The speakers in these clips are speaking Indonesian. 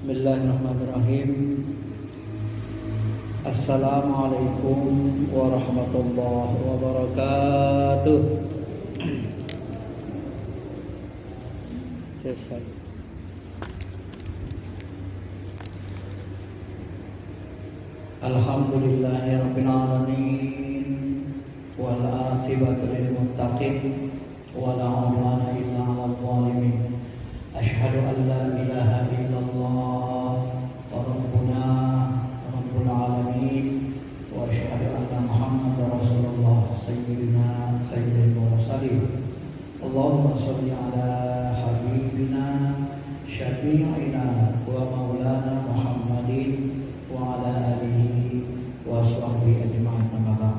Bismillahirrahmanirrahim. Assalamualaikum warahmatullahi wabarakatuh. Selesai. Alhamdulillahirabbil alamin wal aqibatu lil muttaqin wala 'udwana illa 'alal zalimin. Asyhadu an la ilaha illallah wa rabbuna rabbul alamin wa asyhadu anna Muhammadar Rasulullah sayyidina sayyidil mursalin. Allahumma shalli ala habibina syafi'ina wa maulana Muhammadin wa ala alihi wa sahbihi ajma'in. Amma ba'd.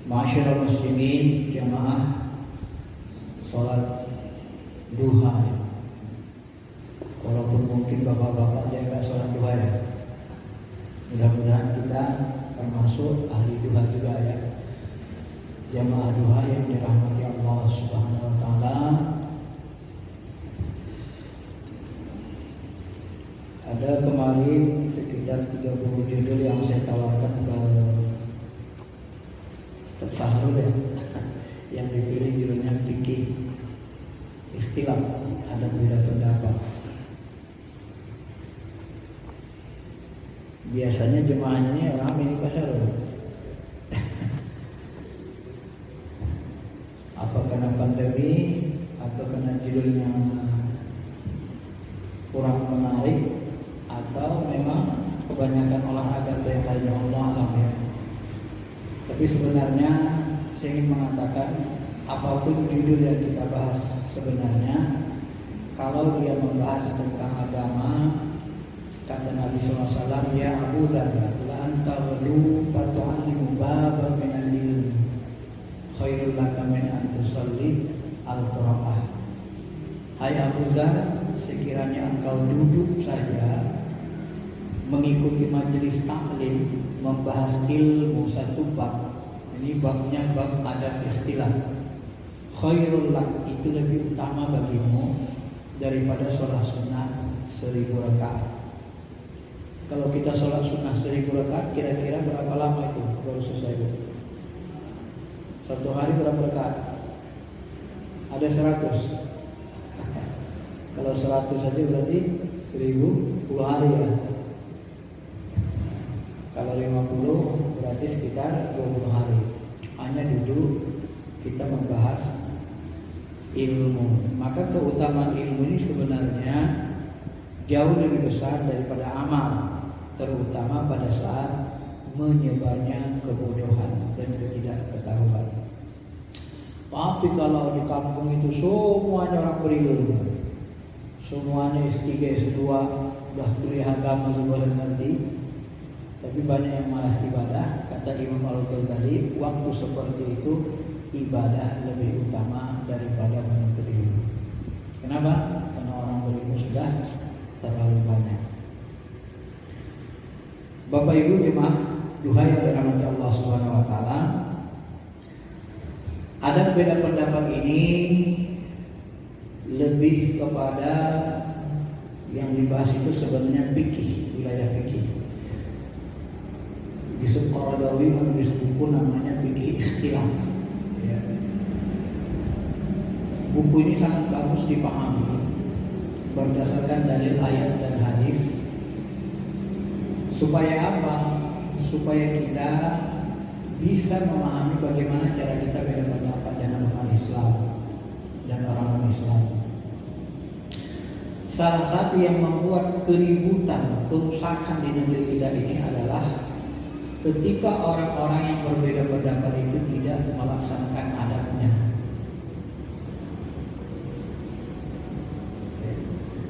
Ma'asyiral muslimin, jamaah salat duha. Walaupun mungkin bapak-bapak dia nggak sholat duha ya, mudah-mudahan kita termasuk ahli duha juga ya, jamaah duha yang dirahmati Allah Subhanahu Wa Taala. Ada kemarin sekitar 30 judul yang saya tawarkan ke Ustaz Sahrul ya, yang dipilih judulnya fikih ikhtilaf, ada beda pendapat. Biasanya jemaahnya ini ramai ini pasar. Apa karena pandemi atau karena judulnya kurang menarik atau memang kebanyakan olahraga atau yang lainnya, Allah alam ya. Tapi sebenarnya saya ingin mengatakan apapun judul yang kita bahas, sebenarnya kalau dia membahas tentang agama, kata Nabi SAW, ya Abu Dzar, la anta walu fatu'allimu baba minal ilmi khairul laka min an tusalli al-qur'an. Hai Abu Dzar, sekiranya engkau duduk saja mengikuti majelis taklim membahas ilmu satu bab, ini babnya bab adab ikhtilaf, khairul lak, itu lebih utama bagimu daripada sholat sunnah 1000 rakaat. Kalau kita sholat sunnah 1000 rakaat, kira-kira berapa lama itu baru selesai? Satu hari berapa rakaat? Ada 100. Kalau 100 saja berarti 1000 10 hari ya. Kalau 50 berarti sekitar 20 hari. Hanya duduk kita membahas ilmu. Maka keutamaan ilmu ini sebenarnya jauh lebih besar daripada amal, terutama pada saat menyebarnya kebodohan dan ketidaktahuan. Tapi kalau di kampung itu semuanya orang berilmu, semuanya S3, S2, udah kuliah agama juga nanti, tapi banyak yang malas ibadah. Kata Imam Al-Ghazali, waktu seperti itu ibadah lebih utama daripada menuntut ilmu. Kenapa? Karena orang berilmu sudah terlalu banyak. Bapak Ibu jemaah duha yang dirahmati Allah Subhanahu Wa Taala, ada beda pendapat ini lebih kepada yang dibahas itu sebenarnya fikih, wilayah fikih. Yusuf Qaradawi menulis buku namanya Fikih Ikhtilaf. Ya. Buku ini sangat bagus dipahami berdasarkan dalil ayat dan hadis. Supaya apa? Supaya kita bisa memahami bagaimana cara kita beda pendapat dengan orang Islam dan orang Islam. Salah satu yang membuat keributan, kerusakan di negeri kita ini adalah ketika orang-orang yang berbeda pendapat itu tidak melaksanakan adabnya,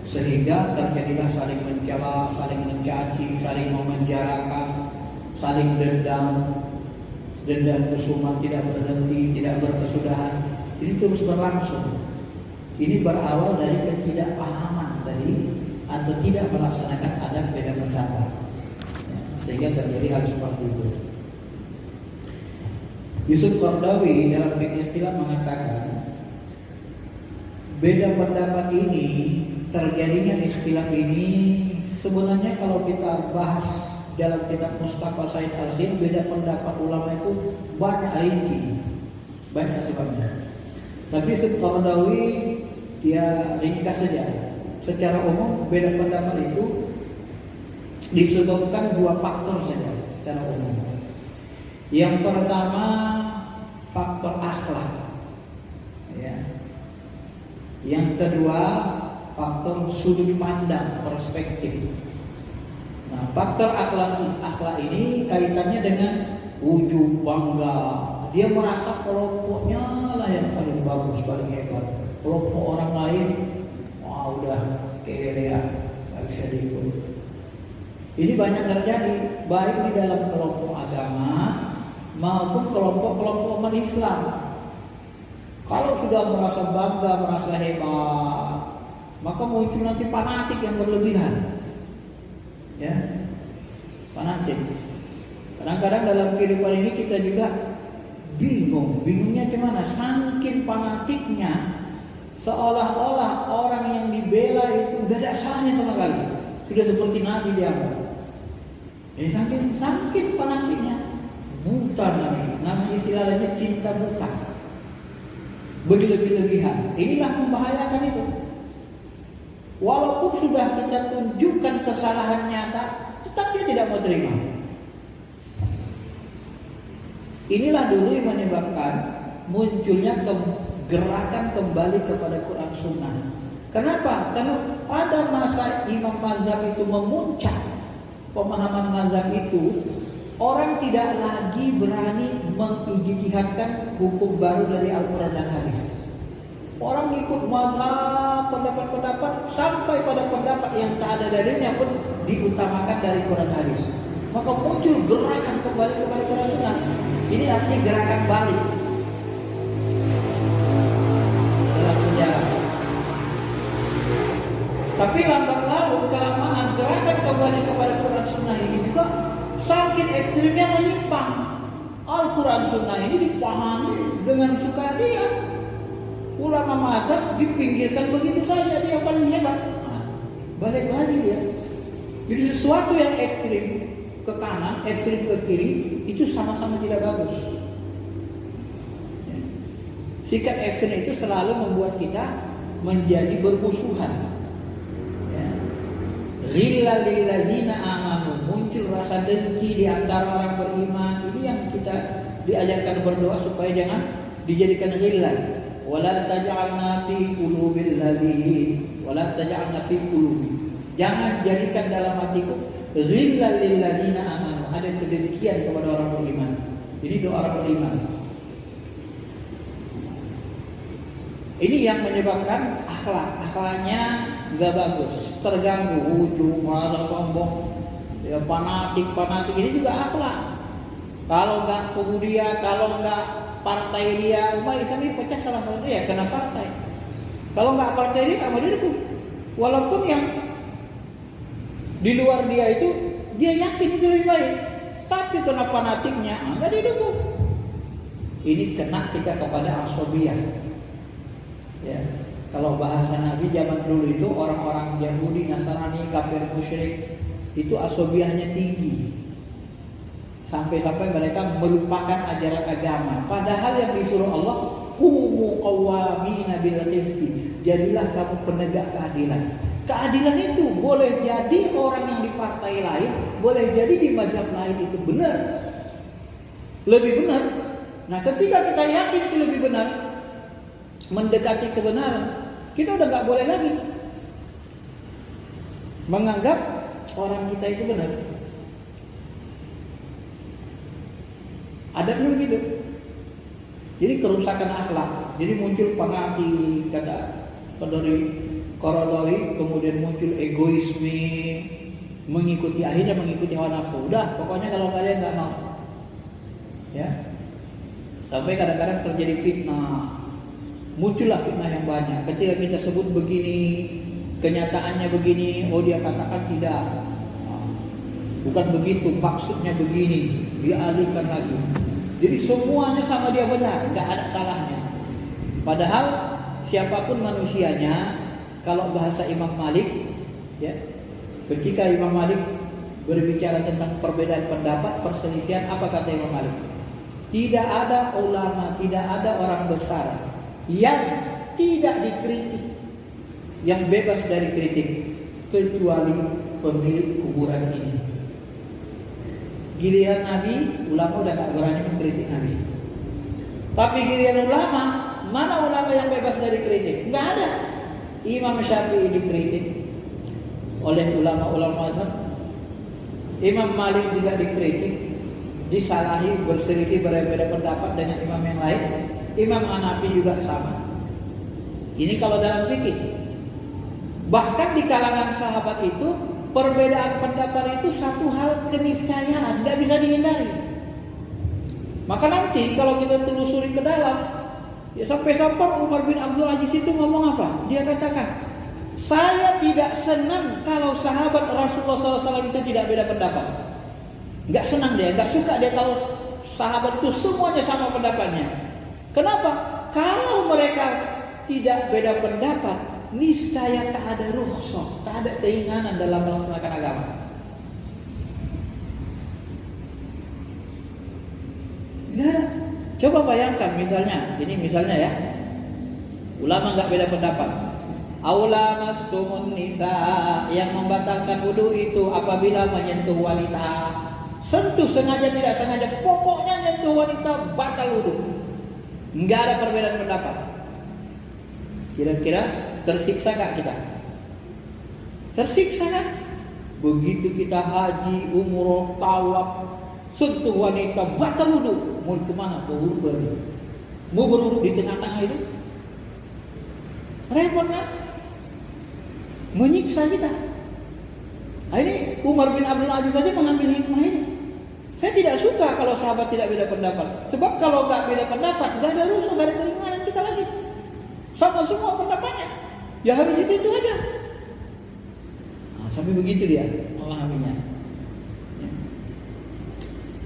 sehingga terjadilah saling mencela, saling mencaci, saling memenjarakan, saling dendam kusuman tidak berhenti, tidak berkesudahan. Ini terus berlangsung. Ini berawal dari ketidakpahaman tadi atau tidak melaksanakan adab beda pendapat, sehingga terjadi hal seperti itu. Yusuf Qaradawi dalam Fikih Ikhtilaf mengatakan beda pendapat ini terjadinya ikhtilaf ini sebenarnya kalau kita bahas dalam kitab Mustafa Said Al-Khin, beda pendapat ulama itu banyak rinci, banyak sebabnya. Tapi Qaradawi dia ringkas saja. Secara umum beda pendapat itu disebabkan dua faktor saja secara umum. Yang pertama faktor akhlak, ya. Yang kedua faktor sudut pandang, perspektif. Nah, faktor akhlak ini kaitannya dengan ujub, bangga. Dia merasa kelompoknya lah yang paling bagus, paling hebat. Kelompok orang lain, wah udah kere, nggak bisa diikut. Ini banyak terjadi baik di dalam kelompok agama maupun kelompok-kelompok umat Islam. Kalau sudah merasa bangga, merasa hebat, maka muncul nanti fanatik yang berlebihan. Ya, fanatik. Kadang-kadang dalam kehidupan ini kita juga bingungnya gimana? Saking fanatiknya, seolah-olah orang yang dibela itu gak ada salahnya sama sekali. Sudah seperti Nabi dianggap. Saking fanatiknya, buta Nabi. Nabi istilahnya cinta buta, berlebih-lebihan. Inilah membahayakan itu. Walaupun sudah kita tunjukkan kesalahan nyata, tetap dia tidak mau terima. Inilah dulu yang menyebabkan munculnya gerakan kembali kepada Quran Sunnah. Kenapa? Karena pada masa Imam Mazhab itu memuncak, pemahaman mazhab itu, orang tidak lagi berani mengijtihadkan hukum baru dari Al-Quran dan Hadis. Orang ikut mazhab, pendapat-pendapat, sampai pada pendapat yang tak ada darinya pun diutamakan dari Quran Hadis. Maka muncul gerakan kembali kepada Quran Sunnah. Ini artinya gerakan balik dalam sejarah. Tapi lambat laun kelamaan gerakan kembali kepada Quran Sunnah ini juga saking ekstrimnya menyimpang. Al-Quran Sunnah ini dipahami dengan sukaria. Ulama mazhab dipinggirkan begitu saja, dia paling hebat. Nah, balik lagi dia. Jadi sesuatu yang ekstrim ke kanan, ekstrim ke kiri, itu sama-sama tidak bagus. Sikap ekstrim itu selalu membuat kita menjadi bermusuhan. Ghillal lilladzina amanu, muncul rasa dengki di antara orang beriman. Ini yang kita diajarkan berdoa supaya jangan dijadikan ghillal. Wala taj'alna fi qulubil ladzina wala taj'alna fi qulubi. Jangan jadikan dalam hatiku ghillal lil ladzina amanu, ada kedengkian kepada orang beriman. Ini doa orang beriman. Ini yang menyebabkan akhlaknya enggak bagus, terganggu, ujub, merasa sombong, ya fanatik ini juga akhlak. Kalau enggak kemudian, kalau enggak partai dia, umat Islam ini pecah salah satu ya karena partai. Kalau nggak partai dia nggak mau didukung. Walaupun yang di luar dia itu dia yakin itu lebih baik, tapi karena fanatiknya nggak didukung. Ini kena kita kepada asobiyah. Ya, kalau bahasa Nabi zaman dulu itu orang-orang Yahudi, Nasrani, kafir, musyrik itu asobiyahnya tinggi. Sampai-sampai mereka melupakan ajaran agama. Padahal yang disuruh Allah, qumu qawwamina bil qisti. Jadilah kamu penegak keadilan. Keadilan itu boleh jadi orang yang di partai lain, boleh jadi di mazhab lain itu benar. Lebih benar. Nah, ketika kita yakin itu lebih benar, mendekati kebenaran, kita udah nggak boleh lagi menganggap orang kita itu benar. Adabnya begitu. Jadi kerusakan akhlak. Jadi muncul fanatik, kata Qaradawi, kemudian muncul egoisme, akhirnya mengikuti hawa nafsu. Udah, pokoknya kalau kalian nggak mau, ya. Sampai kadang-kadang terjadi fitnah. Muncullah fitnah yang banyak. Ketika kita sebut begini, kenyataannya begini, oh dia katakan tidak. Bukan begitu, maksudnya begini, dialihkan lagi. Jadi semuanya sama dia benar, nggak ada salahnya. Padahal siapapun manusianya, kalau bahasa Imam Malik, ya, ketika Imam Malik berbicara tentang perbedaan pendapat, perselisihan, apa kata Imam Malik? Tidak ada ulama, tidak ada orang besar yang tidak dikritik, yang bebas dari kritik, kecuali pemilik kuburan ini. Giliran Nabi, ulama udah gak berani mengkritik Nabi. Tapi giliran ulama, mana ulama yang bebas dari kritik? Nggak ada. Imam Syafi'i dikritik oleh ulama-ulama mazhab. Imam Malik juga dikritik, disalahi, berselisih, berbeda pendapat dengan imam yang lain. Imam Hanafi juga sama. Ini kalau dalam fikih. Bahkan di kalangan sahabat itu, perbedaan pendapat itu satu hal keniscayaan, nggak bisa dihindari. Maka nanti kalau kita telusuri ke dalam, ya sampai-sampai Umar bin Abdul Aziz itu ngomong apa? Dia katakan, saya tidak senang kalau sahabat Rasulullah SAW itu tidak beda pendapat. Nggak senang dia, nggak suka dia kalau sahabat itu semuanya sama pendapatnya. Kenapa? Kalau mereka tidak beda pendapat, niscaya tak ada rukhsah, tak ada keinginan dalam melaksanakan agama. Ya, coba bayangkan misalnya, ini misalnya ya, ulama nggak beda pendapat. Aula mastumun nisa, yang membatalkan wudu itu apabila menyentuh wanita. Sentuh sengaja tidak sengaja, pokoknya nyentuh wanita batal wudu. Nggak ada perbedaan pendapat. Kira-kira tersiksa gak kita? Tersiksa kan? Begitu kita haji, umroh, tawaf, sentuh wanita batal wudu. Mau kemana? Mau berwudu di tengah-tengah itu? Repot kan? Menyiksa kita. Nah, ini Umar bin Abdul Aziz saja mengambil hikmah ini. Saya tidak suka kalau sahabat tidak beda pendapat. Sebab kalau nggak beda pendapat, nggak ada rusuh, nggak ada keringanan kita lagi. Sama semua pendapatnya. Ya harus itu aja. Nah, sampai begitu dia memahaminya. Ya.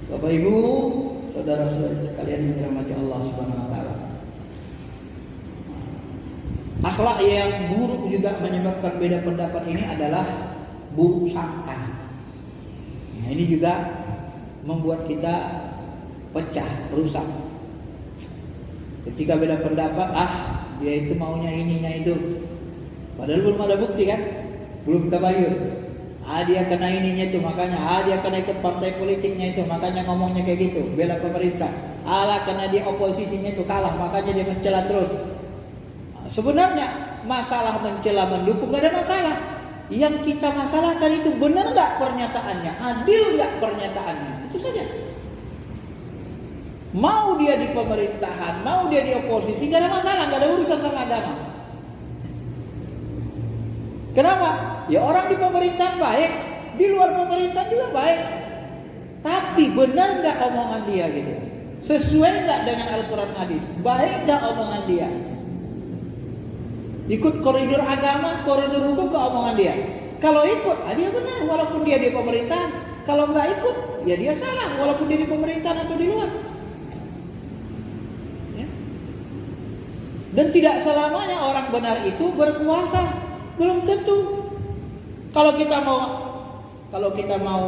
Bapak Ibu, saudara-saudara sekalian yang dirahmati Allah Subhanahu wa taala. Akhlak yang buruk juga menyebabkan beda pendapat ini adalah buruk sangka. Nah, ini juga membuat kita pecah, rusak. Ketika beda pendapat, dia itu maunya ininya itu. Padahal belum ada bukti kan? Belum tabayun. Dia kena ininya itu, makanya dia kena ikut partai politiknya itu, makanya ngomongnya kayak gitu, bela pemerintah. Karena dia oposisinya itu kalah, makanya dia mencela terus. Sebenarnya masalah mencela mendukung gak ada masalah. Yang kita masalahkan itu benar gak pernyataannya, adil gak pernyataannya, itu saja. Mau dia di pemerintahan, mau dia di oposisi, gak ada masalah, gak ada urusan sama agama. Kenapa? Ya orang di pemerintahan baik, di luar pemerintahan juga baik. Tapi benar gak omongan dia gitu? Sesuai gak dengan Al-Quran hadis? Baik gak omongan dia? Ikut koridor agama, koridor hukum ke omongan dia. Kalau ikut, dia benar walaupun dia di pemerintahan. Kalau nggak ikut, ya dia salah walaupun dia di pemerintahan atau di luar. Ya. Dan tidak selamanya orang benar itu berkuasa, belum tentu. Kalau kita mau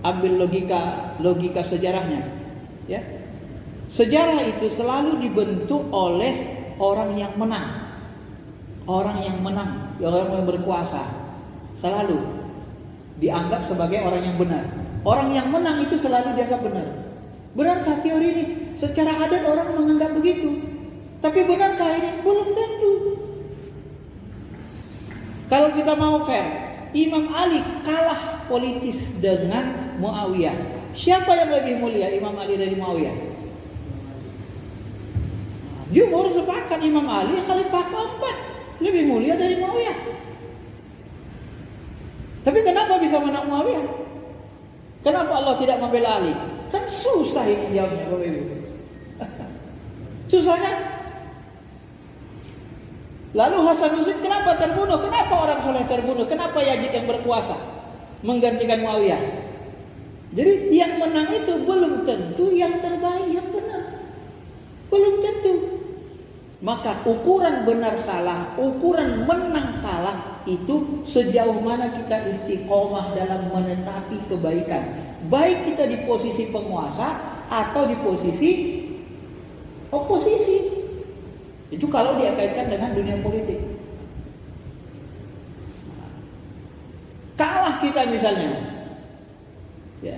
ambil logika sejarahnya, ya, sejarah itu selalu dibentuk oleh orang yang menang. Orang yang menang, orang yang berkuasa selalu dianggap sebagai orang yang benar. Orang yang menang itu selalu dianggap benar. Benarkah teori ini? Secara adat orang menganggap begitu. Tapi benarkah ini? Belum tentu. Kalau kita mau fair, Imam Ali kalah politis dengan Muawiyah. Siapa yang lebih mulia, Imam Ali dari Muawiyah? Jumhur sepakat Imam Ali khalifah keempat, lebih mulia dari Muawiyah. Tapi kenapa bisa menang Muawiyah? Kenapa Allah tidak membela Ali? Kan susah ini jawabnya Bapak Ibu. Susah kan? Lalu Hasan Husain kenapa terbunuh? Kenapa orang soleh terbunuh? Kenapa Yazid yang berkuasa menggantikan Muawiyah? Jadi yang menang itu belum tentu yang terbaik, yang benar. Belum tentu. Maka ukuran benar salah, ukuran menang kalah itu sejauh mana kita istiqomah dalam menetapi kebaikan. Baik kita di posisi penguasa atau di posisi oposisi. Itu kalau dikaitkan dengan dunia politik. Kalah kita misalnya, ya,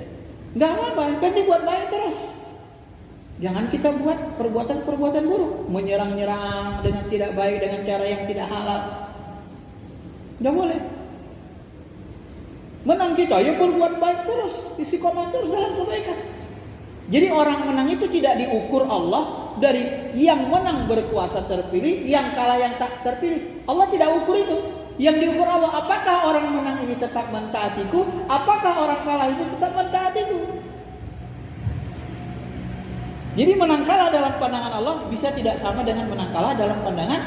nggak apa-apa, ganti buat baik terus. Jangan kita buat perbuatan-perbuatan buruk, menyerang-nyerang dengan tidak baik, dengan cara yang tidak halal. Nggak boleh. Menang kita, ya berbuat baik terus, istiqomah terus dalam kebaikan. Jadi orang menang itu tidak diukur Allah dari yang menang berkuasa terpilih, yang kalah yang tak terpilih. Allah tidak ukur itu. Yang diukur Allah, apakah orang menang ini tetap mentaatiku, apakah orang kalah itu tetap mentaatiku. Jadi menang kalah dalam pandangan Allah bisa tidak sama dengan menang kalah dalam pandangan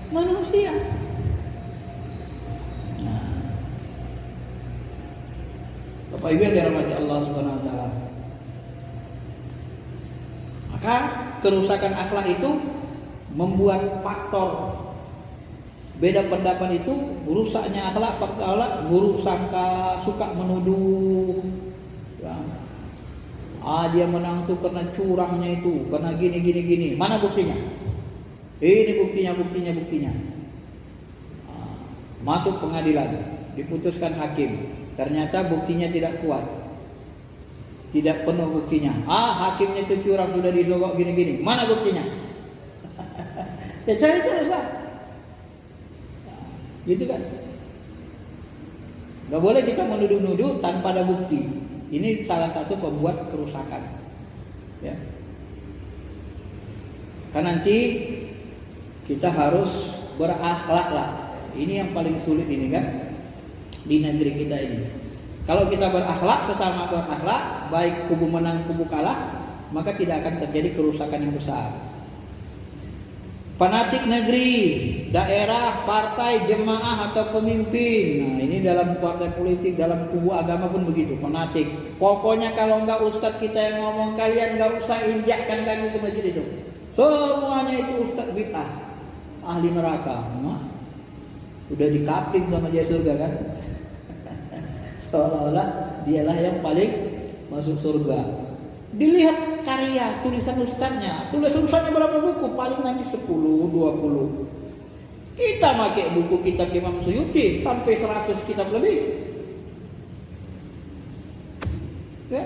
manusia. Nah, Bapak Ibu yang dirahmati Allah Subhanahu wa taala. Maka kerusakan akhlak itu membuat faktor beda pendapat itu rusaknya akhlak, faktor akhlak, buruk sangka, suka menuduh. Ya. Dia menang tuh karena curangnya itu, karena gini. Mana buktinya? Ini buktinya. Masuk pengadilan, diputuskan hakim. Ternyata buktinya tidak kuat. Tidak penuh buktinya. Hakimnya itu curang, sudah disogok gini. Mana buktinya? Ya cari terus lah. Gitu kan? Gak boleh kita menuduh-nuduh tanpa ada bukti. Ini salah satu pembuat kerusakan. Ya. Kan nanti kita harus berakhlak lah. Ini yang paling sulit ini kan di negeri kita ini. Kalau kita berakhlak, sesama berakhlak, baik kubu menang kubu kalah, maka tidak akan terjadi kerusakan yang besar. Fanatik negeri, daerah, partai, jemaah atau pemimpin. Nah, ini dalam partai politik, dalam kubu agama pun begitu, fanatik. Pokoknya kalau enggak ustadz kita yang ngomong, kalian enggak usah injakkan kaki ke masjid itu. Semuanya itu ustadz bid'ah, ahli neraka. Nah, udah dikapling sama dia surga kan? Seolah-olah dialah yang paling masuk surga. Dilihat karya tulisan ustadznya. Tulisan ustadznya berapa buku? Paling nanti 10, 20. Kita pakai buku kitab Imam Suyuti sampai 100 kitab lebih. Ya,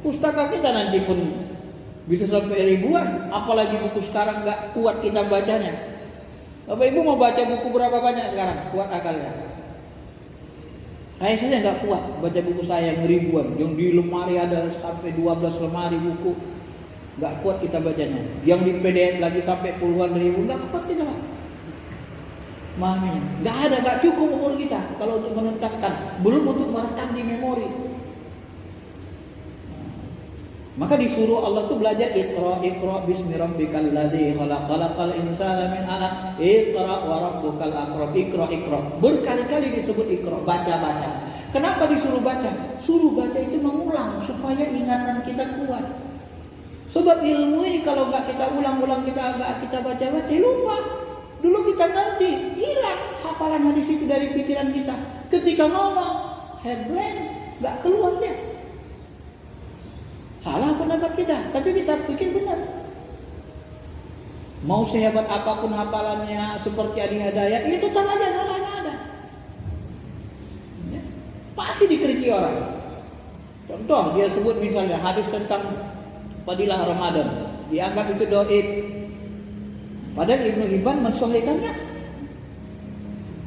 pustaka kita nanti pun bisa sampai ribuan. Apalagi buku sekarang nggak kuat kita bacanya. Bapak Ibu mau baca buku berapa banyak sekarang? Kuat akalnya? Saya saja nggak kuat baca buku saya yang ribuan, yang di lemari ada sampai 12 lemari buku, nggak kuat kita bacanya. Yang di PDF lagi sampai puluhan ribu, nggak kuat kita Pak. Memahaminya, nggak cukup umur kita kalau untuk menuntaskan, belum untuk merekam di memori. Maka disuruh Allah tuh belajar Iqra bismi rabbikal ladzi khalaq, khalaqal insana min 'alaq, Iqra wa rabbukal akram. Iqra. Berkali-kali disebut Iqra, baca. Kenapa disuruh baca? Suruh baca itu mengulang supaya ingatan kita kuat. Sebab ilmu ini kalau enggak kita ulang-ulang, kita baca, lupa. Dulu kita ngerti, hilang hafalan hadis itu dari pikiran kita. Ketika ngomong, head blank, enggak keluar dia. Salah pendapat kita, tapi kita pikir benar. Mau sehebat apapun hafalannya, seperti Adi Hidayat, itu tetap aja salahnya ada. Ya. Pasti dikritik orang. Contoh, dia sebut misalnya hadis tentang fadilah Ramadan, dianggap itu dhaif. Padahal Ibnu Hibban mensahihkannya.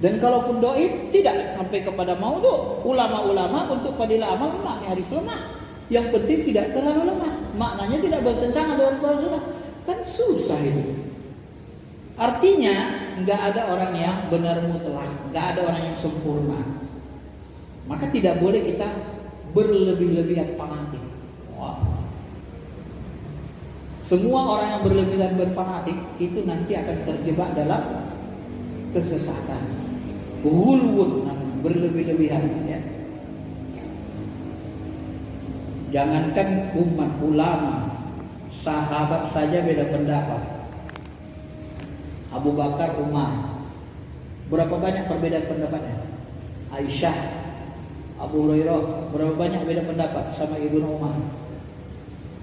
Dan kalaupun dhaif, tidak sampai kepada maudhu. Ulama-ulama untuk fadilah amal memakai hadis lemah. Yang penting tidak terlalu lemah, maknanya tidak bertentangan dengan Quran Sunnah. Kan susah itu. Artinya nggak ada orang yang benar mutlak, nggak ada orang yang sempurna. Maka tidak boleh kita berlebih-lebihan fanatik. Wow. Semua orang yang berlebihan berfanatik itu nanti akan terjebak dalam kesesatan. Ghulwun, berlebih-lebihan ya. Jangankan umat, ulama, sahabat saja beda pendapat. Abu Bakar, Umar. Berapa banyak perbedaan pendapatnya? Aisyah, Abu Hurairah, berapa banyak beda pendapat sama Ibnu Umar.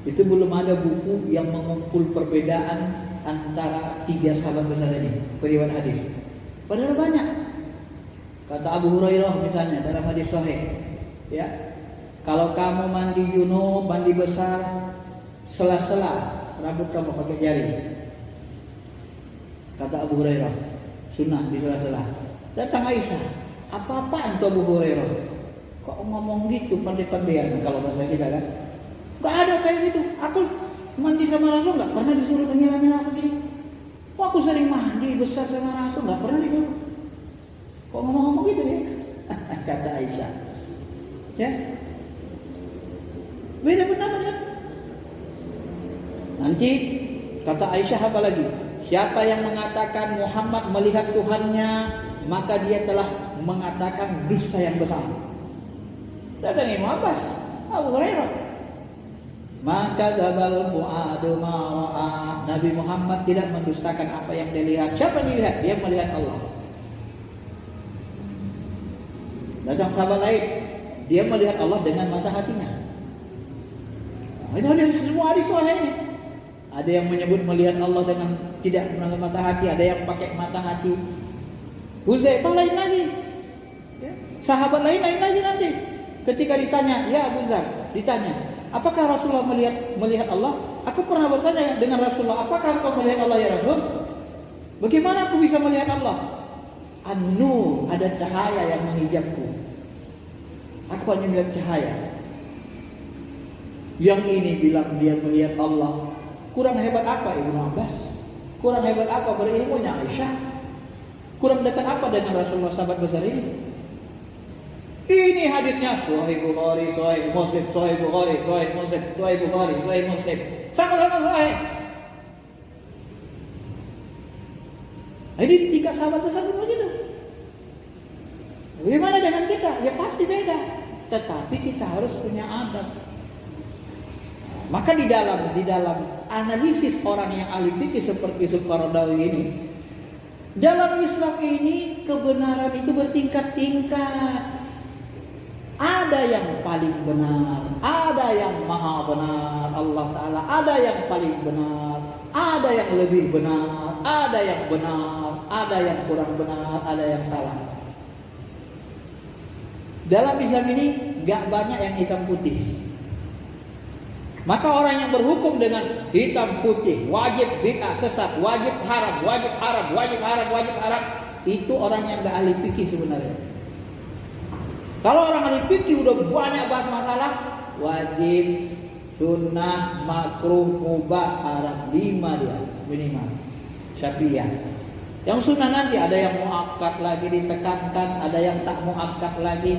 Itu belum ada buku yang mengumpul perbedaan antara 3 sahabat besar ini, periwayat hadis. Padahal banyak. Kata Abu Hurairah misalnya dalam hadis sahih, ya, kalau kamu mandi junub, mandi besar, sela-sela rambut kamu pakai jari. Kata Abu Hurairah, sunnah di sela-sela. Datang Aisyah, apa-apaan tuh Abu Hurairah? Kok ngomong gitu pandai-pandaian kalau bahasa kita kan? Gak ada kayak gitu. Aku mandi sama Rasul gak pernah disuruh ngira-ngira begini. Kok aku sering mandi besar sama Rasul gak pernah disuruh. Kok ngomong-ngomong gitu ya? Kata Aisyah. Ya, beda pendapat kan? Nanti kata Aisyah apa lagi? Siapa yang mengatakan Muhammad melihat Tuhannya, maka dia telah mengatakan dusta yang besar. Datang Imam Abbas, Abu Hurairah. Maka dzabal fuadu ma ra'a. Nabi Muhammad tidak mendustakan apa yang dia lihat. Siapa yang dilihat? Dia melihat Allah. Datang sahabat lain, dia melihat Allah dengan mata hatinya. Itu ada semua hadis sahih ini. Ada yang menyebut melihat Allah dengan tidak dengan mata hati, ada yang pakai mata hati. Huzaifah lain lagi. Ya. Sahabat lain lagi nanti. Ketika ditanya, ya Abu Dzar, ditanya, apakah Rasulullah melihat Allah? Aku pernah bertanya dengan Rasulullah, apakah engkau melihat Allah ya Rasul? Bagaimana aku bisa melihat Allah? An-nur, ada cahaya yang menghijabku. Aku hanya melihat cahaya. Yang ini bilang dia melihat Allah. Kurang hebat apa Ibnu Abbas? Kurang hebat apa berilmunya Aisyah? Kurang dekat apa dengan Rasulullah sahabat besar ini? Ini hadisnya Sahih Bukhari, Sahih Muslim, Sahih Bukhari, Sahih Muslim, Sahih Bukhari, Sahih Muslim. Sama-sama sahih. Ini 3 sahabat besar begitu. Bagaimana dengan kita? Ya pasti beda. Tetapi kita harus punya adab. Maka di dalam analisis orang yang ahli fikih seperti Suqaradawi ini, dalam Islam ini kebenaran itu bertingkat-tingkat. Ada yang paling benar, ada yang maha benar Allah Ta'ala, ada yang paling benar, ada yang lebih benar, ada yang benar, ada yang kurang benar, ada yang salah. Dalam Islam ini gak banyak yang hitam putih. Maka orang yang berhukum dengan hitam putih, wajib bid'ah, sesat, wajib haram, wajib haram, wajib haram, wajib haram, itu orang yang gak ahli fikih sebenarnya. Kalau orang ahli fikih udah banyak bahas masalah wajib, sunnah, makruh, mubah, haram, 5 dia minimal. Syafi'iyah. Yang sunnah nanti ada yang muakkad lagi ditekankan, ada yang tak muakkad lagi.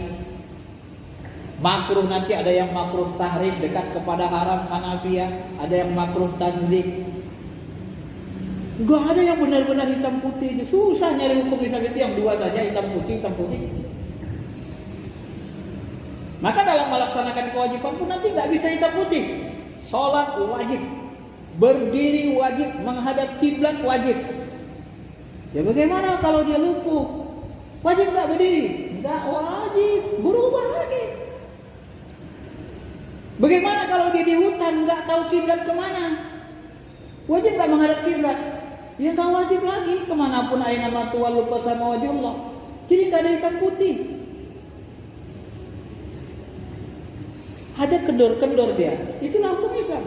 Makruh nanti ada yang makruh tahrim dekat kepada haram Hanafiyah, ada yang makruh tanzih. Enggak ada yang benar-benar hitam putih. Susah nyari hukum Islam itu yang 2 saja, hitam putih, hitam putih. Maka dalam melaksanakan kewajiban pun nanti nggak bisa hitam putih. Sholat wajib, berdiri wajib, menghadap kiblat wajib. Ya bagaimana kalau dia lumpuh? Wajib nggak berdiri? Nggak wajib, berubah lagi. Bagaimana kalau dia di hutan nggak tahu kiblat kemana? Wajib nggak menghadap kiblat? Ya nggak wajib lagi. Kemanapun aina matuwal lupa sama wajib Allah. Jadi nggak ada hitam putih. Ada kendor-kendor dia. Itulah hukum Islam.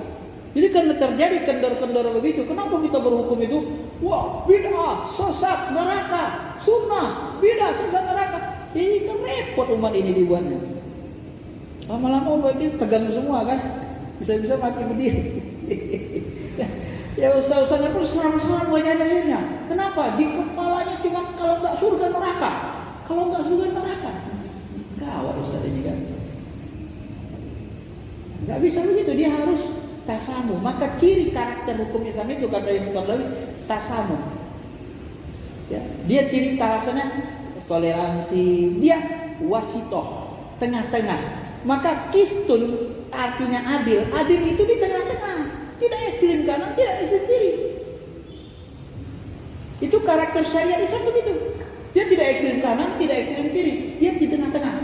Jadi karena terjadi kendor-kendor begitu, kenapa kita berhukum itu? Wah, bid'ah, sesat, neraka, sunnah, bid'ah, sesat, neraka. Ini kan repot umat ini dibuatnya. Lama-lama berarti tegang semua kan? Bisa-bisa mati berdiri. Ya ustaz-ustaznya pun seram-seram wajah-wajahnya. Kenapa? Di kepalanya cuma kalau nggak surga neraka. Kalau nggak surga neraka. Gawat ustaz ini kan. Nggak bisa begitu, dia harus tasamu. Maka ciri karakter hukum Islam itu kata Islam tasamu. Ya, dia ciri karakternya toleransi, dia wasitoh, tengah-tengah. Maka kistun artinya adil. Adil itu di tengah-tengah, tidak ekstrim kanan, tidak ekstrim kiri. Itu karakter syariat Islam begitu. Dia tidak ekstrem kanan, tidak ekstrem kiri, dia di tengah-tengah.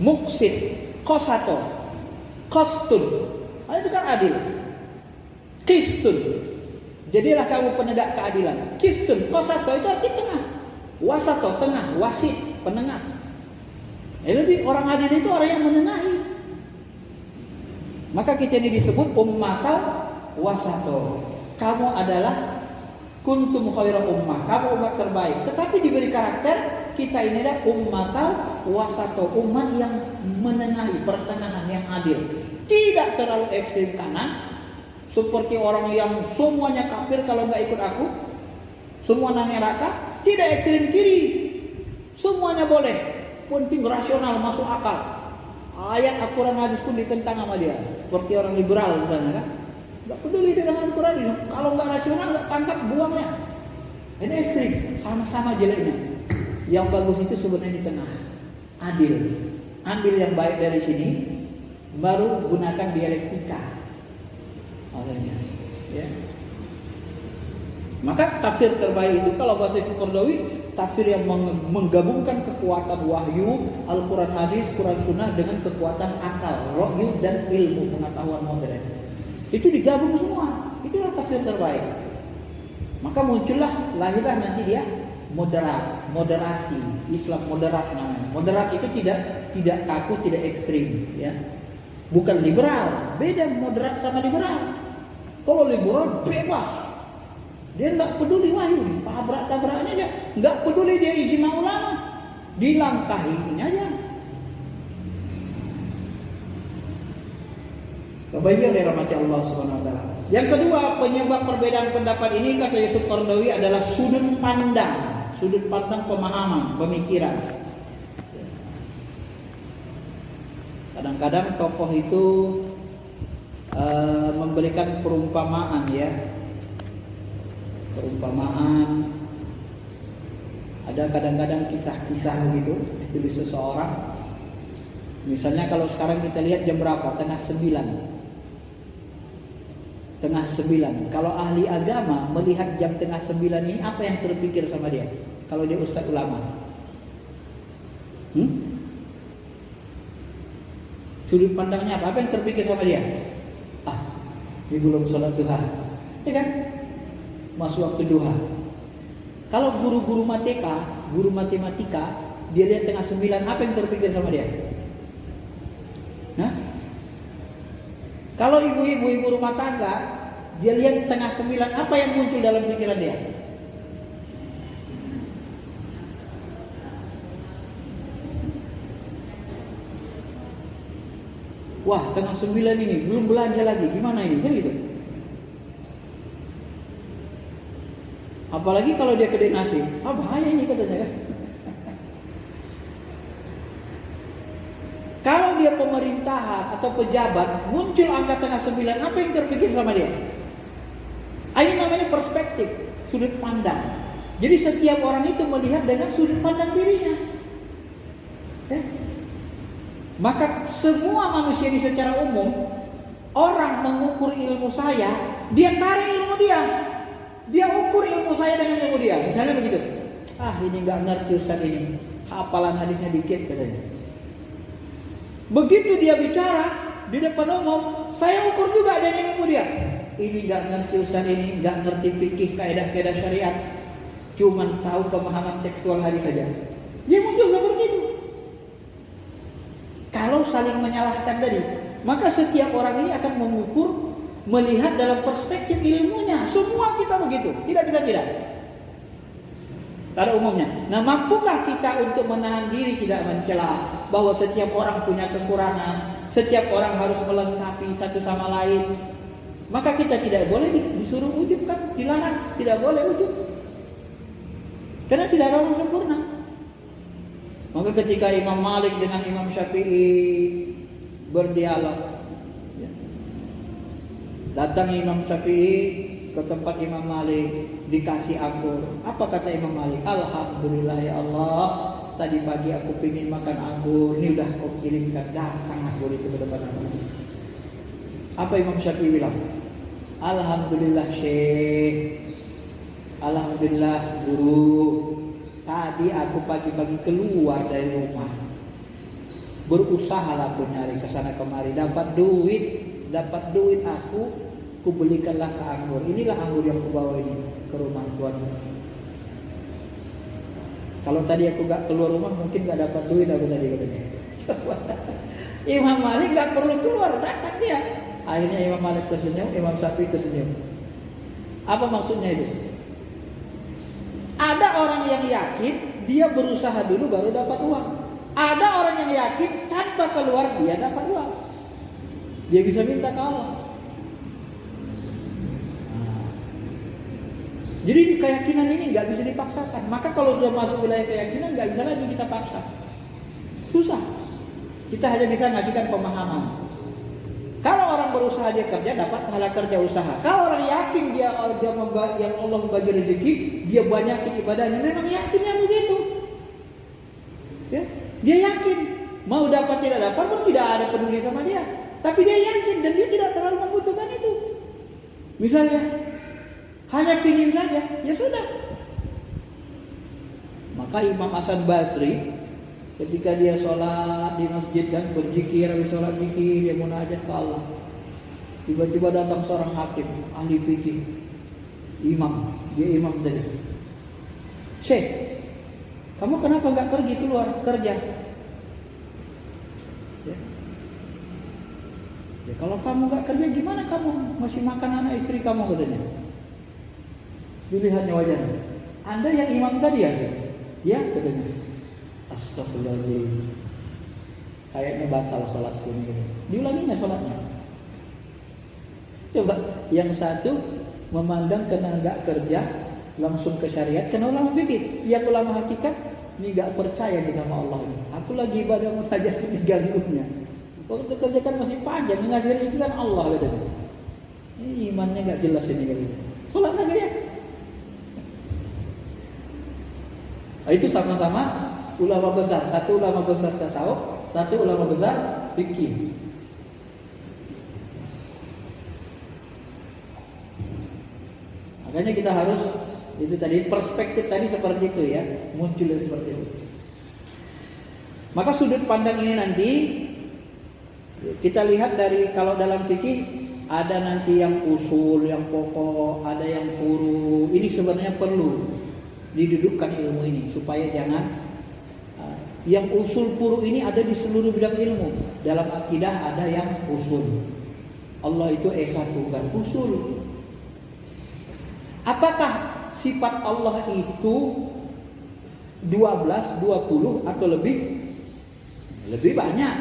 Muksid, kosato, kostun, itu kan adil. Kistun, jadilah kamu penegak keadilan. Kistun, kosato itu arti tengah. Wasato, tengah, wasit, penengah. Lebih orang adil itu orang yang menengahi. Maka kita ini disebut ummatau wasato. Kamu adalah kuntum khaira ummah, kamu umat terbaik. Tetapi diberi karakter, kita ini adalah ummatau wasato, umat yang menengahi, pertengahan yang adil. Tidak terlalu ekstrem kanan, seperti orang yang semuanya kafir kalau nggak ikut aku, semua neraka. Tidak ekstrem kiri, semuanya boleh, penting rasional, masuk akal. Ayat Al-Quran hadis pun ditentang sama dia, seperti orang liberal misalnya kan. Nggak peduli dia dengan Al-Quran, kalau nggak rasional nggak tangkap, buangnya. Ini ekstrim, sama-sama jeleknya. Yang bagus itu sebenarnya di tengah, adil. Ambil yang baik dari sini, baru gunakan dialektika. Makanya, ya. Maka tafsir terbaik itu kalau bahasa Qardawi, tafsir yang menggabungkan kekuatan wahyu, Al-Quran hadis, Quran sunnah dengan kekuatan akal, rohyu dan ilmu pengetahuan modern. Itu digabung semua. Itulah tafsir terbaik. Maka muncullah, lahirlah nanti dia moderat, moderasi, Islam moderat namanya. Moderat itu tidak kaku, tidak ekstrim, ya. Bukan liberal, beda moderat sama liberal. Kalau liberal bebas. Dia nggak peduli wahyu, tabrak-tabraknya aja, nggak peduli dia ijma ulama, dilangkahinya aja. Kebahagiaan dari rahmat Allah Subhanahu wa taala. Yang kedua, penyebab perbedaan pendapat ini kata Yusuf Qaradawi adalah sudut pandang pemahaman, pemikiran. Kadang-kadang tokoh itu memberikan perumpamaan, ya. Perumpamaan, ada kadang-kadang kisah-kisah begitu ditulis seseorang. Misalnya kalau sekarang kita lihat jam berapa? Tengah 9. Kalau ahli agama melihat jam tengah 9 ini, apa yang terpikir sama dia? Kalau dia ustadz ulama, sudut pandangnya apa? Apa yang terpikir sama dia? Ini belum sholat duha, ya kan? Masuk waktu duha. Kalau guru-guru matematika, dia lihat tengah 9, apa yang terpikir sama dia? Kalau ibu-ibu rumah tangga, dia lihat tengah 9, apa yang muncul dalam pikiran dia? Wah, tengah 9 ini belum belanja lagi, gimana ini? Kan gitu. Apalagi kalau dia kedai nasi, bahaya ini katanya kan. Kalau dia pemerintahan atau pejabat, muncul angka tengah 9, apa yang terpikir sama dia? Ini namanya perspektif, sudut pandang. Jadi setiap orang itu melihat dengan sudut pandang dirinya. Maka semua manusia ini secara umum, orang mengukur ilmu saya, dia tarik ilmu dia. Dia ukur ilmu saya dengan ilmu dia. Misalnya begitu. Ini nggak ngerti Ustaz ini. Hafalan hadisnya dikit katanya. Begitu dia bicara di depan umum, saya ukur juga dengan ilmu dia. Ini nggak ngerti Ustaz ini, nggak ngerti fikih, kaidah-kaidah syariat. Cuman tahu pemahaman tekstual hadis saja. Dia muncul seperti itu. Kalau saling menyalahkan tadi, maka setiap orang ini akan mengukur, melihat dalam perspektif ilmunya. Semua kita begitu, tidak bisa tidak. Pada umumnya. Nah, mampukah kita untuk menahan diri tidak mencela bahwa setiap orang punya kekurangan, setiap orang harus melengkapi satu sama lain? Maka kita tidak boleh disuruh ujub, kan? Dilarang, tidak boleh ujub. Karena tidak ada orang sempurna. Maka ketika Imam Malik dengan Imam Syafi'i berdialog, datang Imam Syafi'i ke tempat Imam Malik, dikasih anggur. Apa kata Imam Malik? Alhamdulillah ya Allah, tadi pagi aku pengen makan anggur, ini udah kau kirimkan, datang anggur itu ke depan aku. Apa Imam Syafi'i bilang? Alhamdulillah Syekh, alhamdulillah guru. Tadi aku pagi-pagi keluar dari rumah, berusaha lah aku nyari kesana kemari, dapat duit aku belikanlah ke anggur. Inilah anggur yang aku bawa ini ke rumah tuan. Kalau tadi aku gak keluar rumah mungkin gak dapat duit aku tadi katanya. Imam Malik gak perlu keluar, datang dia. Akhirnya Imam Malik tersenyum, Imam Syafi'i tersenyum. Apa maksudnya itu? Ada orang yang yakin dia berusaha dulu baru dapat uang. Ada orang yang yakin tanpa keluar dia dapat uang. Dia bisa minta ke Allah. Jadi keyakinan ini nggak bisa dipaksakan. Maka kalau sudah masuk wilayah keyakinan nggak bisa lagi kita paksa. Susah. Kita hanya bisa ngasihkan pemahaman. Kalau orang berusaha dia kerja dapat pahala kerja usaha. Kalau orang yakin yang Allah membagi rezeki, dia banyakin ibadahnya. Memang yakinnya begitu. Ya, dia yakin mau dapat tidak dapat pun tidak ada peduli sama dia. Tapi dia yakin dan dia tidak terlalu membutuhkan itu. Misalnya hanya pingin saja, ya sudah. Maka Imam Hasan Basri ketika dia sholat di masjid kan berzikir, habis sholat zikir, dia munajat ke Allah. Tiba-tiba datang seorang hakim, ahli fikih, dia imam tadi. Syekh, kamu kenapa nggak pergi keluar kerja? Ya, kalau kamu nggak kerja gimana kamu masih makan anak istri kamu katanya. Dilihatnya wajahnya. Anda yang imam tadi ya? Ya katanya. Astagfirullahaladzim. Kayaknya batal sholatku ini. Diulanginya sholatnya. Coba yang satu memandang kena nggak kerja langsung ke syariat, kena ulama fikih. Yang ulama hakikat ini nggak percaya sama Allah ini. Aku lagi ibadah saja diganggunya. Waktu kerja kan masih panjang, menghasilkan itu kan Allah katanya. Ini imannya nggak jelas ini kali. Sholat lagi ya. Itu sama-sama ulama besar. Satu ulama besar tasawuf, satu ulama besar fikih. Makanya kita harus itu tadi perspektif tadi seperti itu ya, munculnya seperti itu. Maka sudut pandang ini nanti kita lihat dari kalau dalam fikih ada nanti yang usul, yang pokok, ada yang furu. Ini sebenarnya perlu didudukkan ilmu ini supaya jangan yang usul furu ini ada di seluruh bidang ilmu. Dalam akidah ada yang usul. Allah itu esa tunggal usul. Apakah sifat Allah itu 12, 20 atau lebih? Lebih banyak.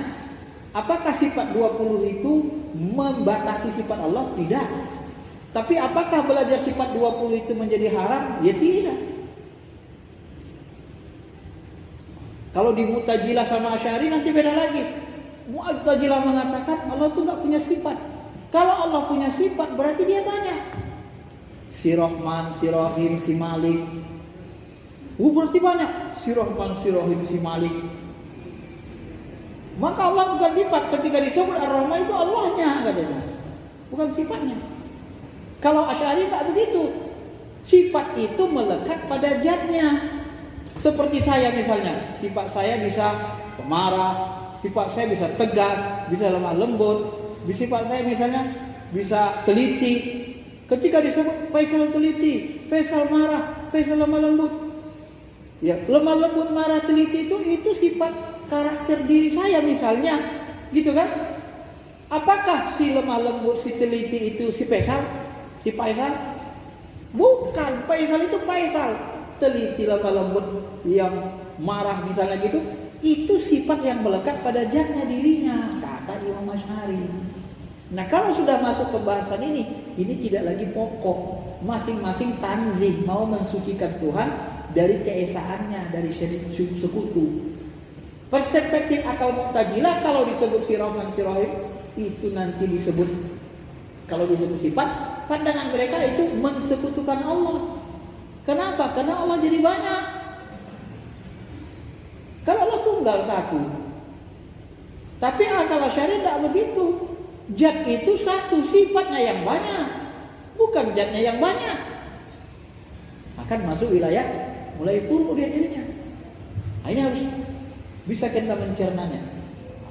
Apakah sifat 20 itu membatasi sifat Allah? Tidak. Tapi apakah belajar sifat 20 itu menjadi haram? Ya tidak. Kalau di Mu'tazilah sama Asy'ari nanti beda lagi. Mu'tazilah mengatakan Allah itu nggak punya sifat. Kalau Allah punya sifat berarti dia banyak. Si Rahman, si Rahim, si Malik. Berarti banyak. Si Rahman, si Rahim, si Malik. Maka Allah bukan sifat. Ketika disebut Ar-Rahman itu Allahnya katanya, bukan sifatnya. Kalau Asy'ari tak begitu. Sifat itu melekat pada zatnya. Seperti saya misalnya, sifat saya bisa pemarah, sifat saya bisa tegas, bisa lemah lembut, sifat saya misalnya bisa teliti. Ketika disebut Faisal teliti, Faisal marah, Faisal lemah lembut. Ya, lemah lembut, marah, teliti itu sifat karakter diri saya misalnya, gitu kan? Apakah si lemah lembut, si teliti itu si Faisal? Si Faisal? Bukan, Faisal itu Faisal. Teliti, lemah lembut, yang marah misalnya gitu, itu sifat yang melekat pada zatnya dirinya, kata Imam Asy'ari. Nah, kalau sudah masuk pembahasan ini tidak lagi pokok. Masing-masing tanzih, mau mensucikan Tuhan dari keesaannya, dari syirik sekutu. Perspektif akal Mu'tazilah kalau disebut si Rahman, si Rahim, itu nanti disebut, kalau disebut sifat, pandangan mereka itu mensekutukan Allah. Kenapa? Karena Allah jadi banyak. Kalau Allah tunggal satu. Tapi akal Asy'ari tidak begitu. Zat itu satu, sifatnya yang banyak. bukan zatnya yang banyak. Akan masuk wilayah mulai buruk dia jadinya. Nah, ini harus bisa kita mencernanya.